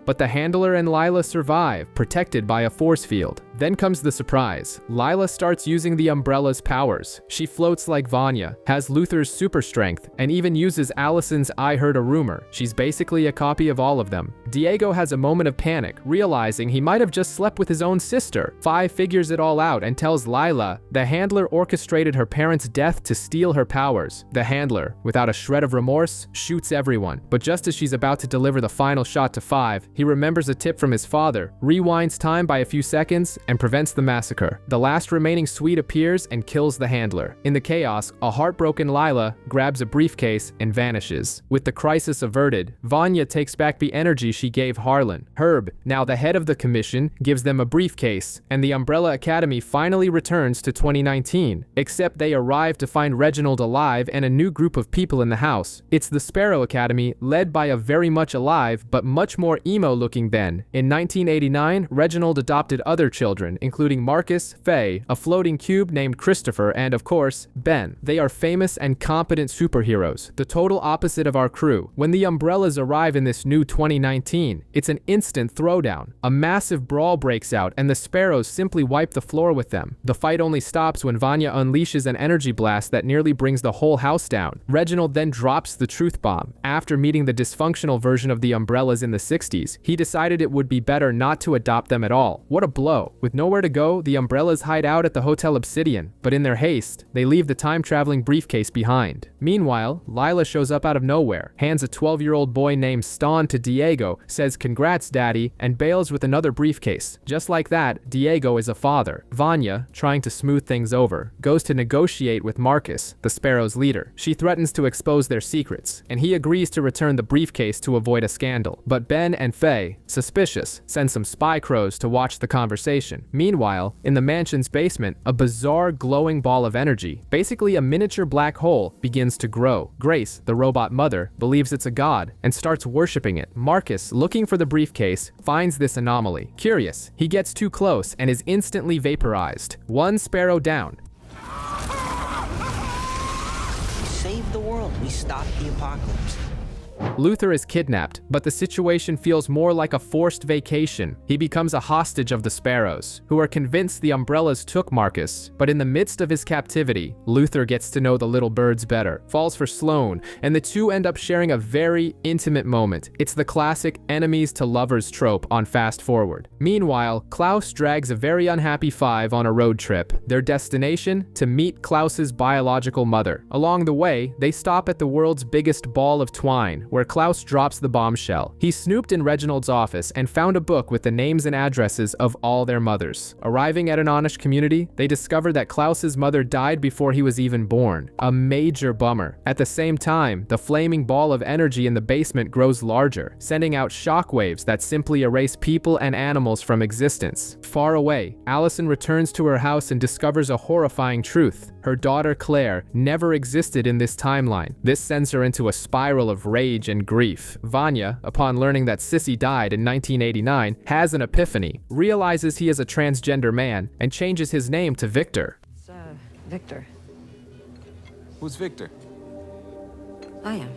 But the handler and Lila survive, protected by a force field. Then comes the surprise. Lila starts using the Umbrella's powers. She floats like Vanya, has Luther's super strength, and even uses Allison's I heard a rumor. She's basically a copy of all of them. Diego has a moment of panic, realizing he might have just slept with his own sister. 5 figures it all out and tells Lila the handler orchestrated her parents' death to steal her powers. The handler, without a shred of remorse, shoots everyone. But just as she's about to deliver the final shot to 5, he remembers a tip from his father, rewinds time by a few seconds, and prevents the massacre. The last remaining suite appears and kills the handler. In the chaos, a heartbroken Lila grabs a briefcase and vanishes. With the crisis averted, Vanya takes back the energy she gave Harlan. Herb, now the head of the commission, gives them a briefcase, and the Umbrella Academy finally returns to 2019. Except they arrive to find Reginald alive and a new group of people in the house. It's the Sparrow Academy, led by a very much alive but much more emo-looking Ben. In 1989, Reginald adopted other children, including Marcus, Faye, a floating cube named Christopher, and of course, Ben. They are famous and competent superheroes, the total opposite of our crew. When the Umbrellas arrive in this new 2019, it's an instant throwdown. A massive brawl breaks out, and the Sparrows simply wipe the floor with them. The fight only stops when Vanya unleashes an energy blast that nearly brings the whole house down. Reginald then drops the truth bomb. After meeting the dysfunctional version of the Umbrellas in the 60s, he decided it would be better not to adopt them at all. What a blow. With nowhere to go, the Umbrellas hide out at the Hotel Obsidian, but in their haste, they leave the time-traveling briefcase behind. Meanwhile, Lila shows up out of nowhere, hands a 12-year-old boy named Stan to Diego, says "Congrats, Daddy," and bails with another briefcase. Just like that, Diego is a father. Vanya, trying to smooth things over, goes to negotiate with Marcus, the Sparrow's leader. She threatens to expose their secrets, and he agrees to return the briefcase to avoid a scandal. But Ben and Faye, suspicious, send some spy crows to watch the conversation. Meanwhile, in the mansion's basement, a bizarre glowing ball of energy, basically a miniature black hole, begins to grow. Grace, the robot mother, believes it's a god and starts worshipping it. Marcus, looking for the briefcase, finds this anomaly. Curious, he gets too close and is instantly vaporized. One sparrow down. We saved the world. We stopped the apocalypse. Luther is kidnapped, but the situation feels more like a forced vacation. He becomes a hostage of the Sparrows, who are convinced the Umbrellas took Marcus. But in the midst of his captivity, Luther gets to know the little birds better, falls for Sloane, and the two end up sharing a very intimate moment. It's the classic enemies to lovers trope on Fast Forward. Meanwhile, Klaus drags a very unhappy Five on a road trip. Their destination? To meet Klaus's biological mother. Along the way, they stop at the world's biggest ball of twine, where Klaus drops the bombshell. He snooped in Reginald's office and found a book with the names and addresses of all their mothers. Arriving at an Amish community, they discover that Klaus's mother died before he was even born. A major bummer. At the same time, the flaming ball of energy in the basement grows larger, sending out shockwaves that simply erase people and animals from existence. Far away, Allison returns to her house and discovers a horrifying truth. Her daughter Claire never existed in this timeline. This sends her into a spiral of rage and grief. Vanya, upon learning that Sissy died in 1989, has an epiphany, realizes he is a transgender man, and changes his name to Victor. It's, Victor. Who's Victor? I am.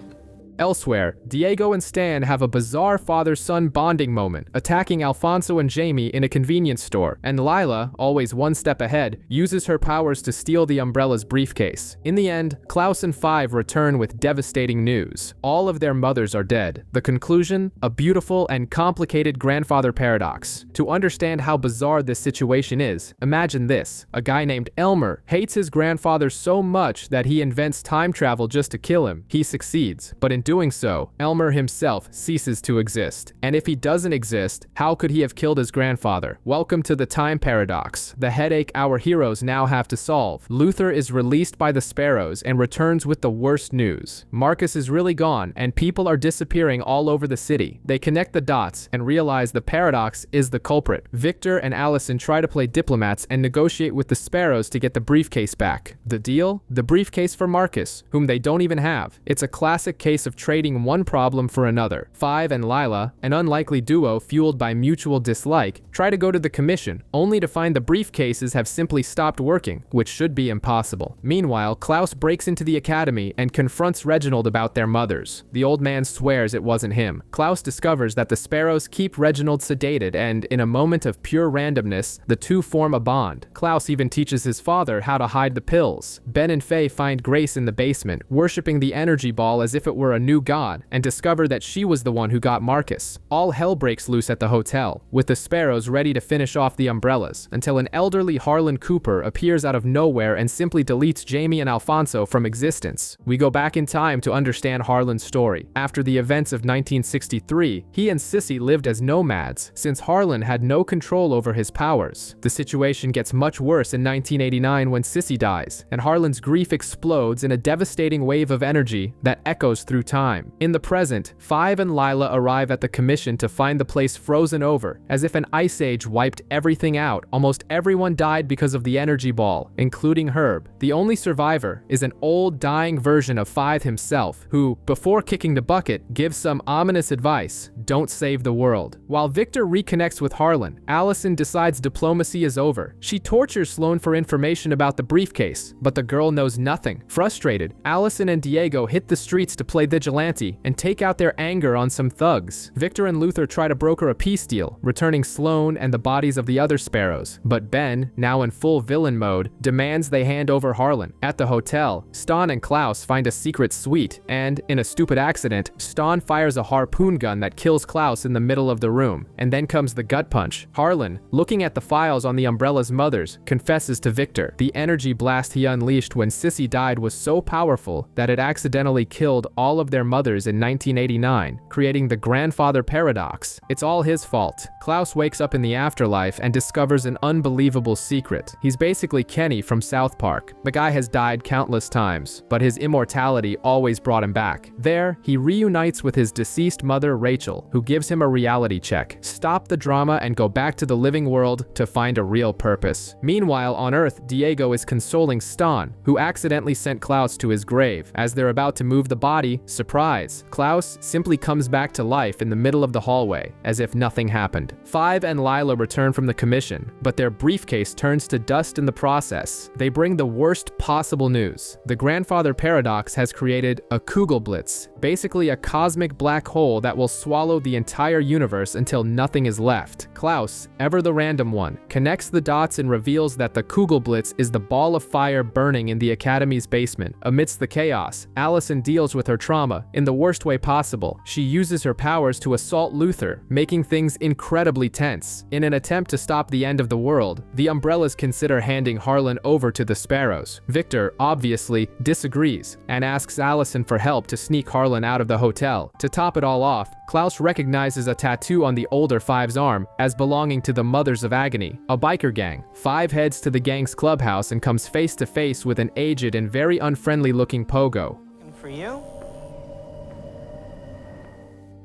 Elsewhere, Diego and Stan have a bizarre father-son bonding moment, attacking Alfonso and Jamie in a convenience store, and Lila, always one step ahead, uses her powers to steal the Umbrella's briefcase. In the end, Klaus and Five return with devastating news. All of their mothers are dead. The conclusion? A beautiful and complicated grandfather paradox. To understand how bizarre this situation is, imagine this. A guy named Elmer hates his grandfather so much that he invents time travel just to kill him. He succeeds, but in doing so, Elmer himself ceases to exist. And if he doesn't exist, how could he have killed his grandfather? Welcome to the time paradox, the headache our heroes now have to solve. Luther is released by the Sparrows and returns with the worst news. Marcus is really gone, and people are disappearing all over the city. They connect the dots and realize the paradox is the culprit. Victor and Allison try to play diplomats and negotiate with the Sparrows to get the briefcase back. The deal? The briefcase for Marcus, whom they don't even have. It's a classic case of trading one problem for another. Five and Lila, an unlikely duo fueled by mutual dislike, try to go to the commission, only to find the briefcases have simply stopped working, which should be impossible. Meanwhile, Klaus breaks into the academy and confronts Reginald about their mothers. The old man swears it wasn't him. Klaus discovers that the Sparrows keep Reginald sedated, and in a moment of pure randomness, the two form a bond. Klaus even teaches his father how to hide the pills. Ben and Faye find Grace in the basement, worshipping the energy ball as if it were a new god, and discover that she was the one who got Marcus. All hell breaks loose at the hotel, with the Sparrows ready to finish off the Umbrellas, until an elderly Harlan Cooper appears out of nowhere and simply deletes Jamie and Alfonso from existence. We go back in time to understand Harlan's story. After the events of 1963, he and Sissy lived as nomads, since Harlan had no control over his powers. The situation gets much worse in 1989 when Sissy dies, and Harlan's grief explodes in a devastating wave of energy that echoes through time. In the present, Five and Lila arrive at the commission to find the place frozen over, as if an ice age wiped everything out. Almost everyone died because of the energy ball, including Herb. The only survivor is an old, dying version of Five himself, who, before kicking the bucket, gives some ominous advice: don't save the world. While Victor reconnects with Harlan, Allison decides diplomacy is over. She tortures Sloane for information about the briefcase, but the girl knows nothing. Frustrated, Allison and Diego hit the streets to play the vigilante and take out their anger on some thugs. Victor and Luther try to broker a peace deal, returning Sloane and the bodies of the other sparrows. But Ben, now in full villain mode, demands they hand over Harlan. At the hotel, Stan and Klaus find a secret suite, and, in a stupid accident, Stan fires a harpoon gun that kills Klaus in the middle of the room. And then comes the gut punch. Harlan, looking at the files on the Umbrella's mothers, confesses to Victor. The energy blast he unleashed when Sissy died was so powerful that it accidentally killed all of their mothers in 1989, creating the grandfather paradox. It's all his fault. Klaus wakes up in the afterlife and discovers an unbelievable secret. He's basically Kenny from South Park. The guy has died countless times, but his immortality always brought him back. There, he reunites with his deceased mother Rachel, who gives him a reality check. Stop the drama and go back to the living world to find a real purpose. Meanwhile, on Earth, Diego is consoling Stan, who accidentally sent Klaus to his grave. As they're about to move the body, surprise, Klaus simply comes back to life in the middle of the hallway, as if nothing happened. Five and Lila return from the commission, but their briefcase turns to dust in the process. They bring the worst possible news. The grandfather paradox has created a Kugelblitz, basically a cosmic black hole that will swallow the entire universe until nothing is left. Klaus, ever the random one, connects the dots and reveals that the Kugelblitz is the ball of fire burning in the Academy's basement. Amidst the chaos, Allison deals with her trauma in the worst way possible. She uses her powers to assault Luther, making things incredibly tense. In an attempt to stop the end of the world, the Umbrellas consider handing Harlan over to the Sparrows. Victor, obviously, disagrees and asks Allison for help to sneak Harlan out of the hotel. To top it all off, Klaus recognizes a tattoo on the older Five's arm as belonging to the Mothers of Agony, a biker gang. Five heads to the gang's clubhouse and comes face to face with an aged and very unfriendly looking Pogo. And for you?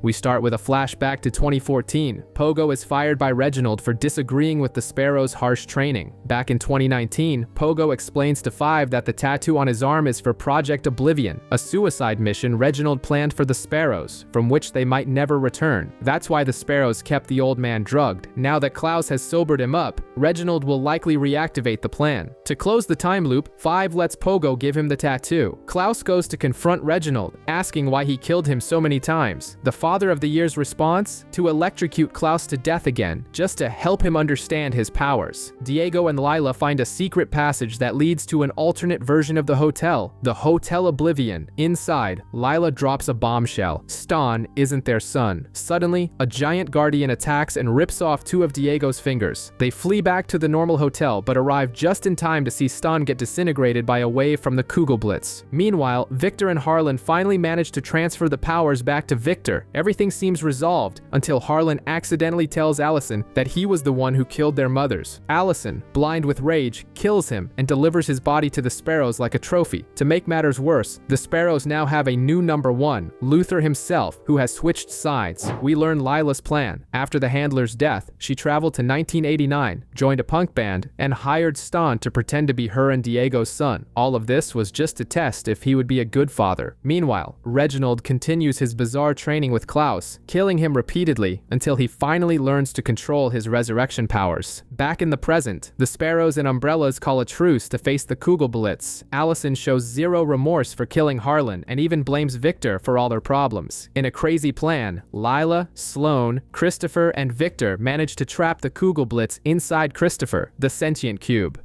We start with a flashback to 2014. Pogo is fired by Reginald for disagreeing with the Sparrow's harsh training. Back in 2019, Pogo explains to Five that the tattoo on his arm is for Project Oblivion, a suicide mission Reginald planned for the Sparrows, from which they might never return. That's why the Sparrows kept the old man drugged. Now that Klaus has sobered him up, Reginald will likely reactivate the plan. To close the time loop, Five lets Pogo give him the tattoo. Klaus goes to confront Reginald, asking why he killed him so many times. The Father of the Year's response? To electrocute Klaus to death again, just to help him understand his powers. Diego and Lila find a secret passage that leads to an alternate version of the hotel, the Hotel Oblivion. Inside, Lila drops a bombshell. Stan isn't their son. Suddenly, a giant guardian attacks and rips off two of Diego's fingers. They flee back to the normal hotel, but arrive just in time to see Stan get disintegrated by a wave from the Kugelblitz. Meanwhile, Victor and Harlan finally manage to transfer the powers back to Victor. Everything seems resolved until Harlan accidentally tells Allison that he was the one who killed their mothers. Allison, blind with rage, kills him and delivers his body to the Sparrows like a trophy. To make matters worse, the Sparrows now have a new number one, Luther himself, who has switched sides. We learn Lila's plan. After the handler's death, she traveled to 1989, joined a punk band, and hired Stan to pretend to be her and Diego's son. All of this was just to test if he would be a good father. Meanwhile, Reginald continues his bizarre training with Klaus, killing him repeatedly until he finally learns to control his resurrection powers. Back in the present, the Sparrows and Umbrellas call a truce to face the Kugelblitz. Allison shows zero remorse for killing Harlan and even blames Victor for all their problems. In a crazy plan, Lila, Sloane, Christopher, and Victor manage to trap the Kugelblitz inside Christopher, the sentient cube.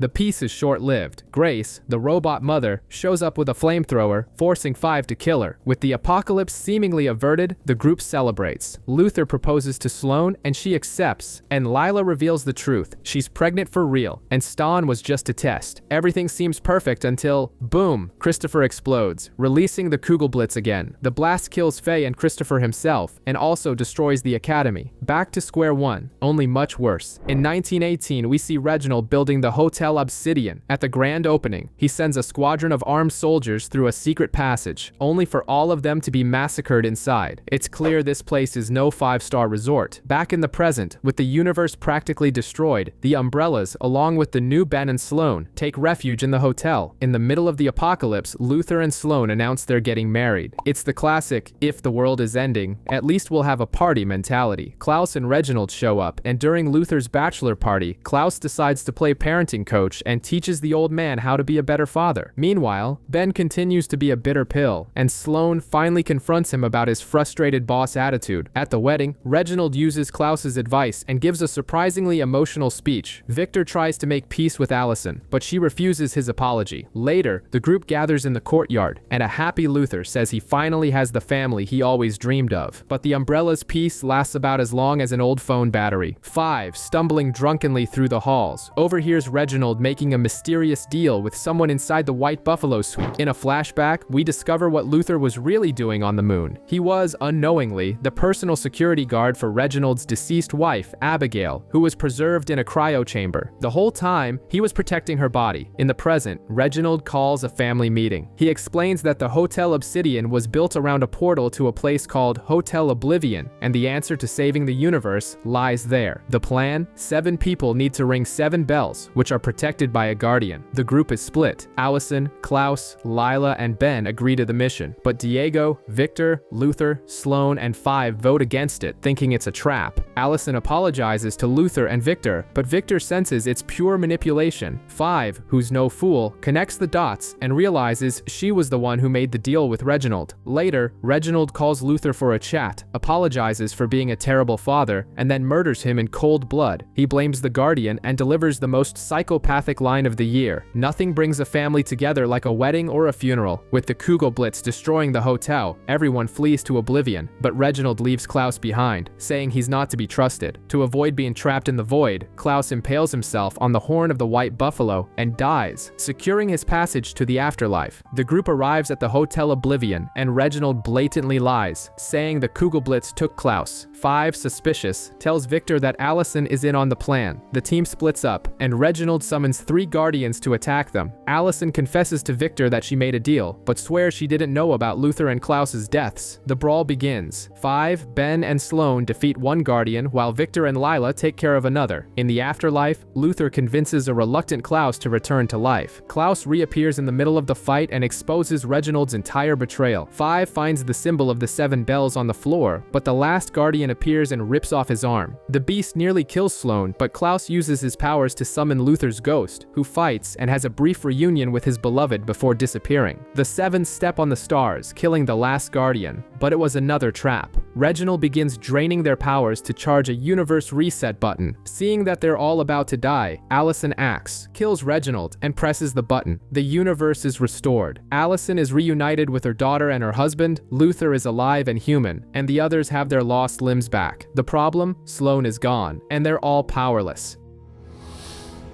The peace is short-lived. Grace, the robot mother, shows up with a flamethrower, forcing Five to kill her. With the apocalypse seemingly averted, the group celebrates. Luther proposes to Sloane, and she accepts. And Lila reveals the truth. She's pregnant for real, and Stan was just a test. Everything seems perfect until, boom, Christopher explodes, releasing the Kugelblitz again. The blast kills Faye and Christopher himself, and also destroys the Academy. Back to square one, only much worse. In 1918, we see Reginald building the Hotel Obsidian. At the grand opening, he sends a squadron of armed soldiers through a secret passage, only for all of them to be massacred inside. It's clear this place is no five-star resort. Back in the present, with the universe practically destroyed, the Umbrellas, along with the new Ben and Sloane, take refuge in the hotel. In the middle of the apocalypse, Luther and Sloane announce they're getting married. It's the classic, if the world is ending, at least we'll have a party mentality. Klaus and Reginald show up, and during Luther's bachelor party, Klaus decides to play parenting coach coach and teaches the old man how to be a better father. Meanwhile, Ben continues to be a bitter pill, and Sloane finally confronts him about his frustrated boss attitude. At the wedding, Reginald uses Klaus's advice and gives a surprisingly emotional speech. Victor tries to make peace with Allison, but she refuses his apology. Later, the group gathers in the courtyard, and a happy Luther says he finally has the family he always dreamed of. But the Umbrella's peace lasts about as long as an old phone battery. 5, stumbling drunkenly through the halls, overhears Reginald making a mysterious deal with someone inside the White Buffalo suite. In a flashback, we discover what Luther was really doing on the moon. He was, unknowingly, the personal security guard for Reginald's deceased wife, Abigail, who was preserved in a cryo chamber. The whole time, he was protecting her body. In the present, Reginald calls a family meeting. He explains that the Hotel Obsidian was built around a portal to a place called Hotel Oblivion, and the answer to saving the universe lies there. The plan? 7 people need to ring 7 bells, which are protected by a guardian. The group is split. Allison, Klaus, Lila, and Ben agree to the mission, but Diego, Victor, Luther, Sloane, and 5 vote against it, thinking it's a trap. Allison apologizes to Luther and Victor, but Victor senses it's pure manipulation. 5, who's no fool, connects the dots and realizes she was the one who made the deal with Reginald. Later, Reginald calls Luther for a chat, apologizes for being a terrible father, and then murders him in cold blood. He blames the Guardian and delivers the most psychopathic line of the year. Nothing brings a family together like a wedding or a funeral. With the Kugelblitz destroying the hotel, everyone flees to oblivion, but Reginald leaves Klaus behind, saying he's not to be trusted. To avoid being trapped in the void, Klaus impales himself on the horn of the White Buffalo and dies, securing his passage to the afterlife. The group arrives at the Hotel Oblivion, and Reginald blatantly lies, saying the Kugelblitz took Klaus. 5, suspicious, tells Victor that Allison is in on the plan. The team splits up, and Reginald summons 3 guardians to attack them. Allison confesses to Victor that she made a deal, but swears she didn't know about Luther and Klaus's deaths. The brawl begins. 5, Ben, and Sloane defeat one guardian, while Victor and Lila take care of another. In the afterlife, Luther convinces a reluctant Klaus to return to life. Klaus reappears in the middle of the fight and exposes Reginald's entire betrayal. 5 finds the symbol of the 7 bells on the floor, but the last guardian appears and rips off his arm. The beast nearly kills Sloane, but Klaus uses his powers to summon Luther's ghost, who fights and has a brief reunion with his beloved before disappearing. The 7 step on the stars, killing the last guardian, but it was another trap. Reginald begins draining their powers to charge a universe reset button. Seeing that they're all about to die, Allison acts, kills Reginald, and presses the button. The universe is restored. Allison is reunited with her daughter and her husband, Luther is alive and human, and the others have their lost limbs back. The problem? Sloane is gone, and they're all powerless.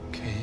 Okay,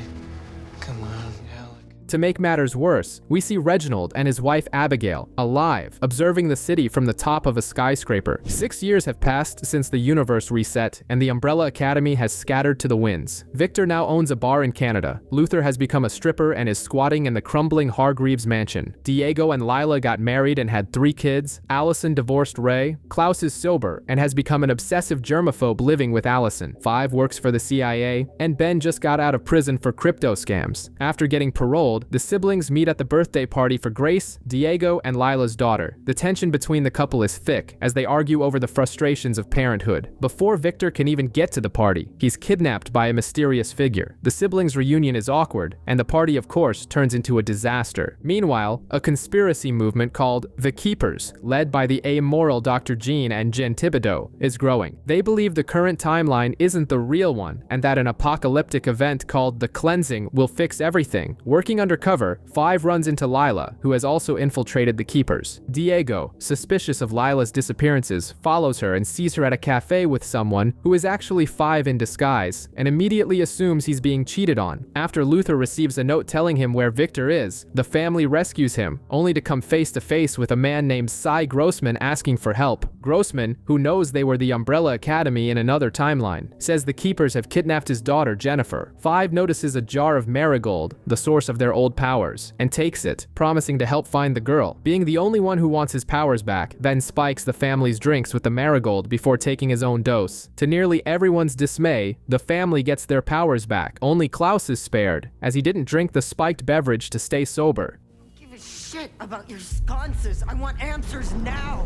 come on, Alec. To make matters worse, we see Reginald and his wife Abigail, alive, observing the city from the top of a skyscraper. 6 years have passed since the universe reset, and the Umbrella Academy has scattered to the winds. Victor now owns a bar in Canada. Luther has become a stripper and is squatting in the crumbling Hargreaves mansion. Diego and Lila got married and had 3 kids. Allison divorced Ray. Klaus is sober and has become an obsessive germaphobe living with Allison. 5 works for the CIA, and Ben just got out of prison for crypto scams. After getting paroled, the siblings meet at the birthday party for Grace, Diego, and Lila's daughter. The tension between the couple is thick as they argue over the frustrations of parenthood. Before Victor can even get to the party, he's kidnapped by a mysterious figure. The siblings' reunion is awkward, and the party, of course, turns into a disaster. Meanwhile, a conspiracy movement called the Keepers, led by the amoral Dr. Jean and Jen Thibodeau, is growing. They believe the current timeline isn't the real one, and that an apocalyptic event called the Cleansing will fix everything. Working undercover, 5 runs into Lila, who has also infiltrated the Keepers. Diego, suspicious of Lila's disappearances, follows her and sees her at a cafe with someone who is actually 5 in disguise, and immediately assumes he's being cheated on. After Luther receives a note telling him where Victor is, the family rescues him, only to come face to face with a man named Cy Grossman asking for help. Grossman, who knows they were the Umbrella Academy in another timeline, says the Keepers have kidnapped his daughter, Jennifer. 5 notices a jar of marigold, the source of their old powers, and takes it, promising to help find the girl. Being the only one who wants his powers back, Ben spikes the family's drinks with the marigold before taking his own dose. To nearly everyone's dismay, the family gets their powers back. Only Klaus is spared, as he didn't drink the spiked beverage to stay sober. Give a shit about your sconces. I want answers now.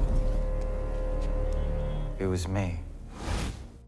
It was me.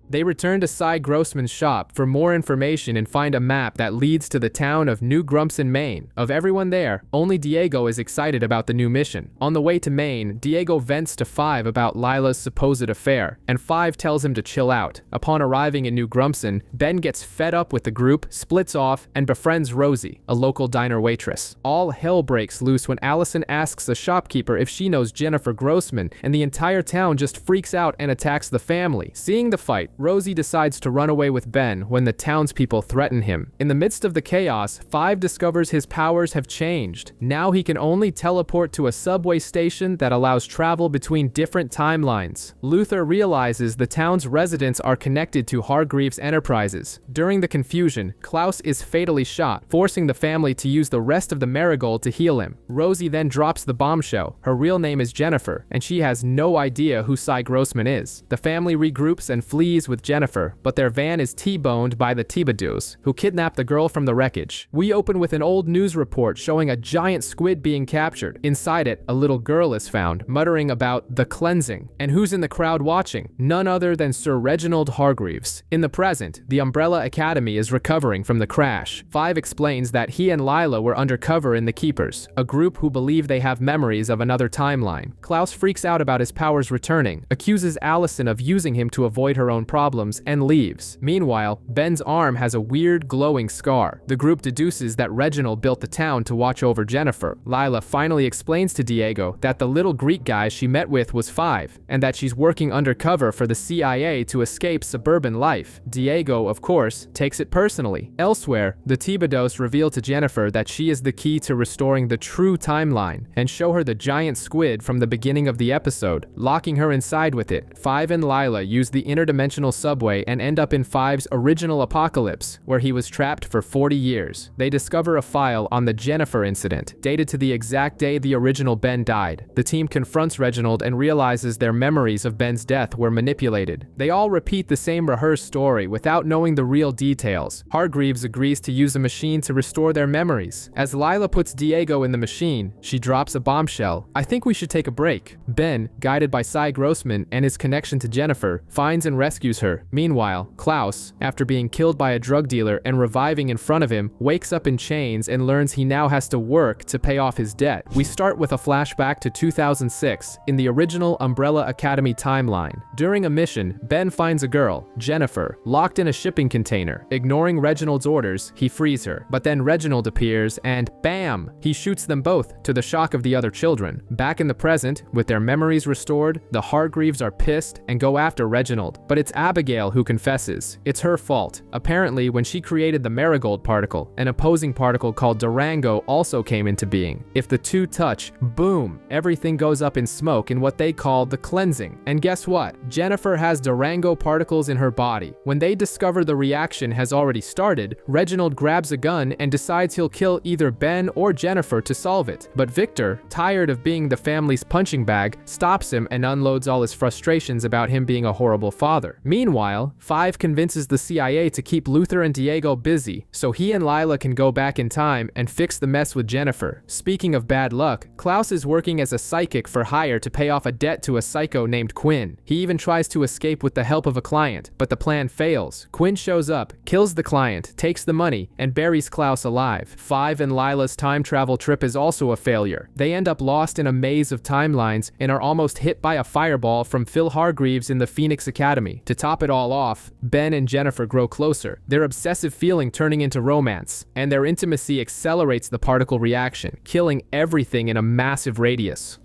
They return to Cy Grossman's shop for more information and find a map that leads to the town of New Grumpson, Maine. Of everyone there, only Diego is excited about the new mission. On the way to Maine, Diego vents to Five about Lila's supposed affair, and Five tells him to chill out. Upon arriving in New Grumpson, Ben gets fed up with the group, splits off, and befriends Rosie, a local diner waitress. All hell breaks loose when Allison asks the shopkeeper if she knows Jennifer Grossman, and the entire town just freaks out and attacks the family. Seeing the fight, Rosie decides to run away with Ben when the townspeople threaten him. In the midst of the chaos, Five discovers his powers have changed. Now he can only teleport to a subway station that allows travel between different timelines. Luther realizes the town's residents are connected to Hargreaves Enterprises. During the confusion, Klaus is fatally shot, forcing the family to use the rest of the marigold to heal him. Rosie then drops the bombshell. Her real name is Jennifer, and she has no idea who Cy Grossman is. The family regroups and flees with Jennifer, but their van is T-boned by the Thibodeaus, who kidnap the girl from the wreckage. We open with an old news report showing a giant squid being captured. Inside it, a little girl is found, muttering about the cleansing. And who's in the crowd watching? None other than Sir Reginald Hargreaves. In the present, the Umbrella Academy is recovering from the crash. Five explains that he and Lila were undercover in the Keepers, a group who believe they have memories of another timeline. Klaus freaks out about his powers returning, accuses Allison of using him to avoid her own problems, and leaves. Meanwhile, Ben's arm has a weird glowing scar. The group deduces that Reginald built the town to watch over Jennifer. Lila finally explains to Diego that the little Greek guy she met with was Five, and that she's working undercover for the CIA to escape suburban life. Diego, of course, takes it personally. Elsewhere, the Thibodeaus reveal to Jennifer that she is the key to restoring the true timeline, and show her the giant squid from the beginning of the episode, locking her inside with it. Five and Lila use the interdimensional subway and end up in Five's original apocalypse, where he was trapped for 40 years. They discover a file on the Jennifer incident, dated to the exact day the original Ben died. The team confronts Reginald and realizes their memories of Ben's death were manipulated. They all repeat the same rehearsed story without knowing the real details. Hargreaves agrees to use a machine to restore their memories. As Lila puts Diego in the machine, she drops a bombshell. I think we should take a break. Ben, guided by Cy Grossman and his connection to Jennifer, finds and rescues her. Meanwhile, Klaus, after being killed by a drug dealer and reviving in front of him, wakes up in chains and learns he now has to work to pay off his debt. We start with a flashback to 2006 in the original Umbrella Academy timeline. During a mission, Ben finds a girl, Jennifer, locked in a shipping container. Ignoring Reginald's orders, he frees her. But then Reginald appears and bam! He shoots them both, to the shock of the other children. Back in the present, with their memories restored, the Hargreaves are pissed and go after Reginald. But it's Abigail who confesses. It's her fault. Apparently, when she created the marigold particle, an opposing particle called Durango also came into being. If the two touch, boom, everything goes up in smoke in what they call the cleansing. And guess what? Jennifer has Durango particles in her body. When they discover the reaction has already started, Reginald grabs a gun and decides he'll kill either Ben or Jennifer to solve it. But Victor, tired of being the family's punching bag, stops him and unloads all his frustrations about him being a horrible father. Meanwhile, Five convinces the CIA to keep Luther and Diego busy, so he and Lila can go back in time and fix the mess with Jennifer. Speaking of bad luck, Klaus is working as a psychic for hire to pay off a debt to a psycho named Quinn. He even tries to escape with the help of a client, but the plan fails. Quinn shows up, kills the client, takes the money, and buries Klaus alive. Five and Lila's time travel trip is also a failure. They end up lost in a maze of timelines and are almost hit by a fireball from Phil Hargreaves in the Phoenix Academy. To top it all off, Ben and Jennifer grow closer, their obsessive feeling turning into romance, and their intimacy accelerates the particle reaction, killing everything in a massive radius.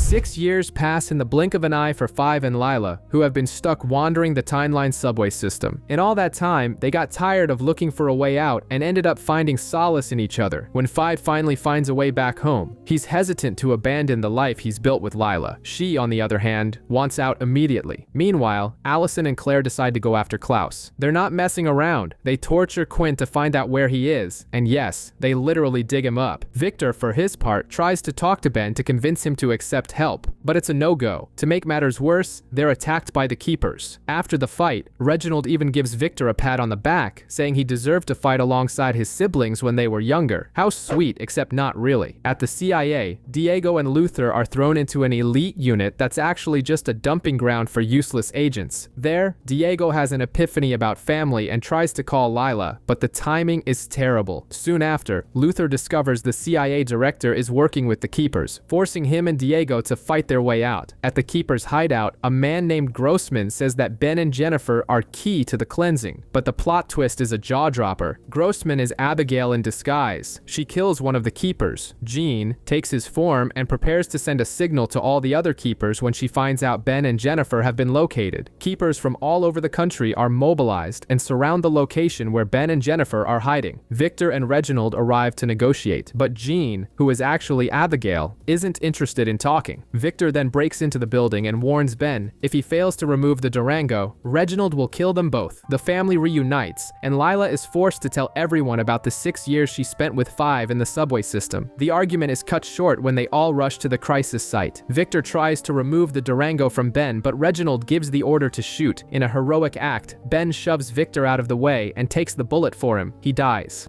6 years pass in the blink of an eye for Five and Lila, who have been stuck wandering the timeline subway system. In all that time, they got tired of looking for a way out and ended up finding solace in each other. When Five finally finds a way back home, he's hesitant to abandon the life he's built with Lila. She, on the other hand, wants out immediately. Meanwhile, Allison and Claire decide to go after Klaus. They're not messing around. They torture Quinn to find out where he is, and yes, they literally dig him up. Victor, for his part, tries to talk to Ben to convince him to accept help, but it's a no-go. To make matters worse, they're attacked by the Keepers. After the fight, Reginald even gives Victor a pat on the back, saying he deserved to fight alongside his siblings when they were younger. How sweet, except not really. At the CIA, Diego and Luther are thrown into an elite unit that's actually just a dumping ground for useless agents. There, Diego has an epiphany about family and tries to call Lila, but the timing is terrible. Soon after, Luther discovers the CIA director is working with the Keepers, forcing him and Diego to fight their way out. At the Keepers' hideout, a man named Grossman says that Ben and Jennifer are key to the cleansing, but the plot twist is a jaw-dropper. Grossman is Abigail in disguise. She kills one of the Keepers. Jean takes his form and prepares to send a signal to all the other Keepers when she finds out Ben and Jennifer have been located. Keepers from all over the country are mobilized and surround the location where Ben and Jennifer are hiding. Victor and Reginald arrive to negotiate, but Jean, who is actually Abigail, isn't interested in talking. Victor then breaks into the building and warns Ben if he fails to remove the Durango, Reginald will kill them both. The family reunites, and Lila is forced to tell everyone about the 6 years she spent with Five in the subway system. The argument is cut short when they all rush to the crisis site. Victor tries to remove the Durango from Ben, but Reginald gives the order to shoot. In a heroic act, Ben shoves Victor out of the way and takes the bullet for him. He dies.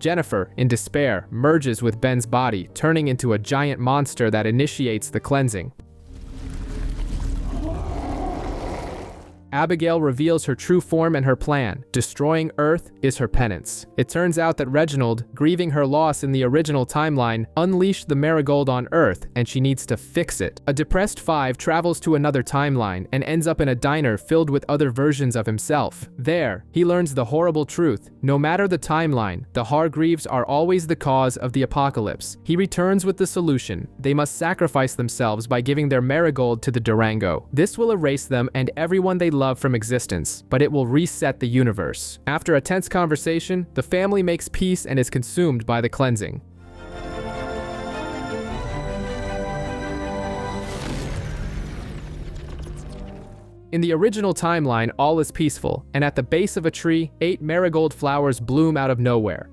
Jennifer, in despair, merges with Ben's body, turning into a giant monster that initiates the cleansing. Abigail reveals her true form and her plan. Destroying Earth is her penance. It turns out that Reginald, grieving her loss in the original timeline, unleashed the marigold on Earth, and she needs to fix it. A depressed Five travels to another timeline and ends up in a diner filled with other versions of himself. There, he learns the horrible truth. No matter the timeline, the Hargreaves are always the cause of the apocalypse. He returns with the solution. They must sacrifice themselves by giving their marigold to the Durango. This will erase them and everyone they love from existence, but it will reset the universe. After a tense conversation, the family makes peace and is consumed by the cleansing. In the original timeline, all is peaceful, and at the base of a tree, 8 marigold flowers bloom out of nowhere.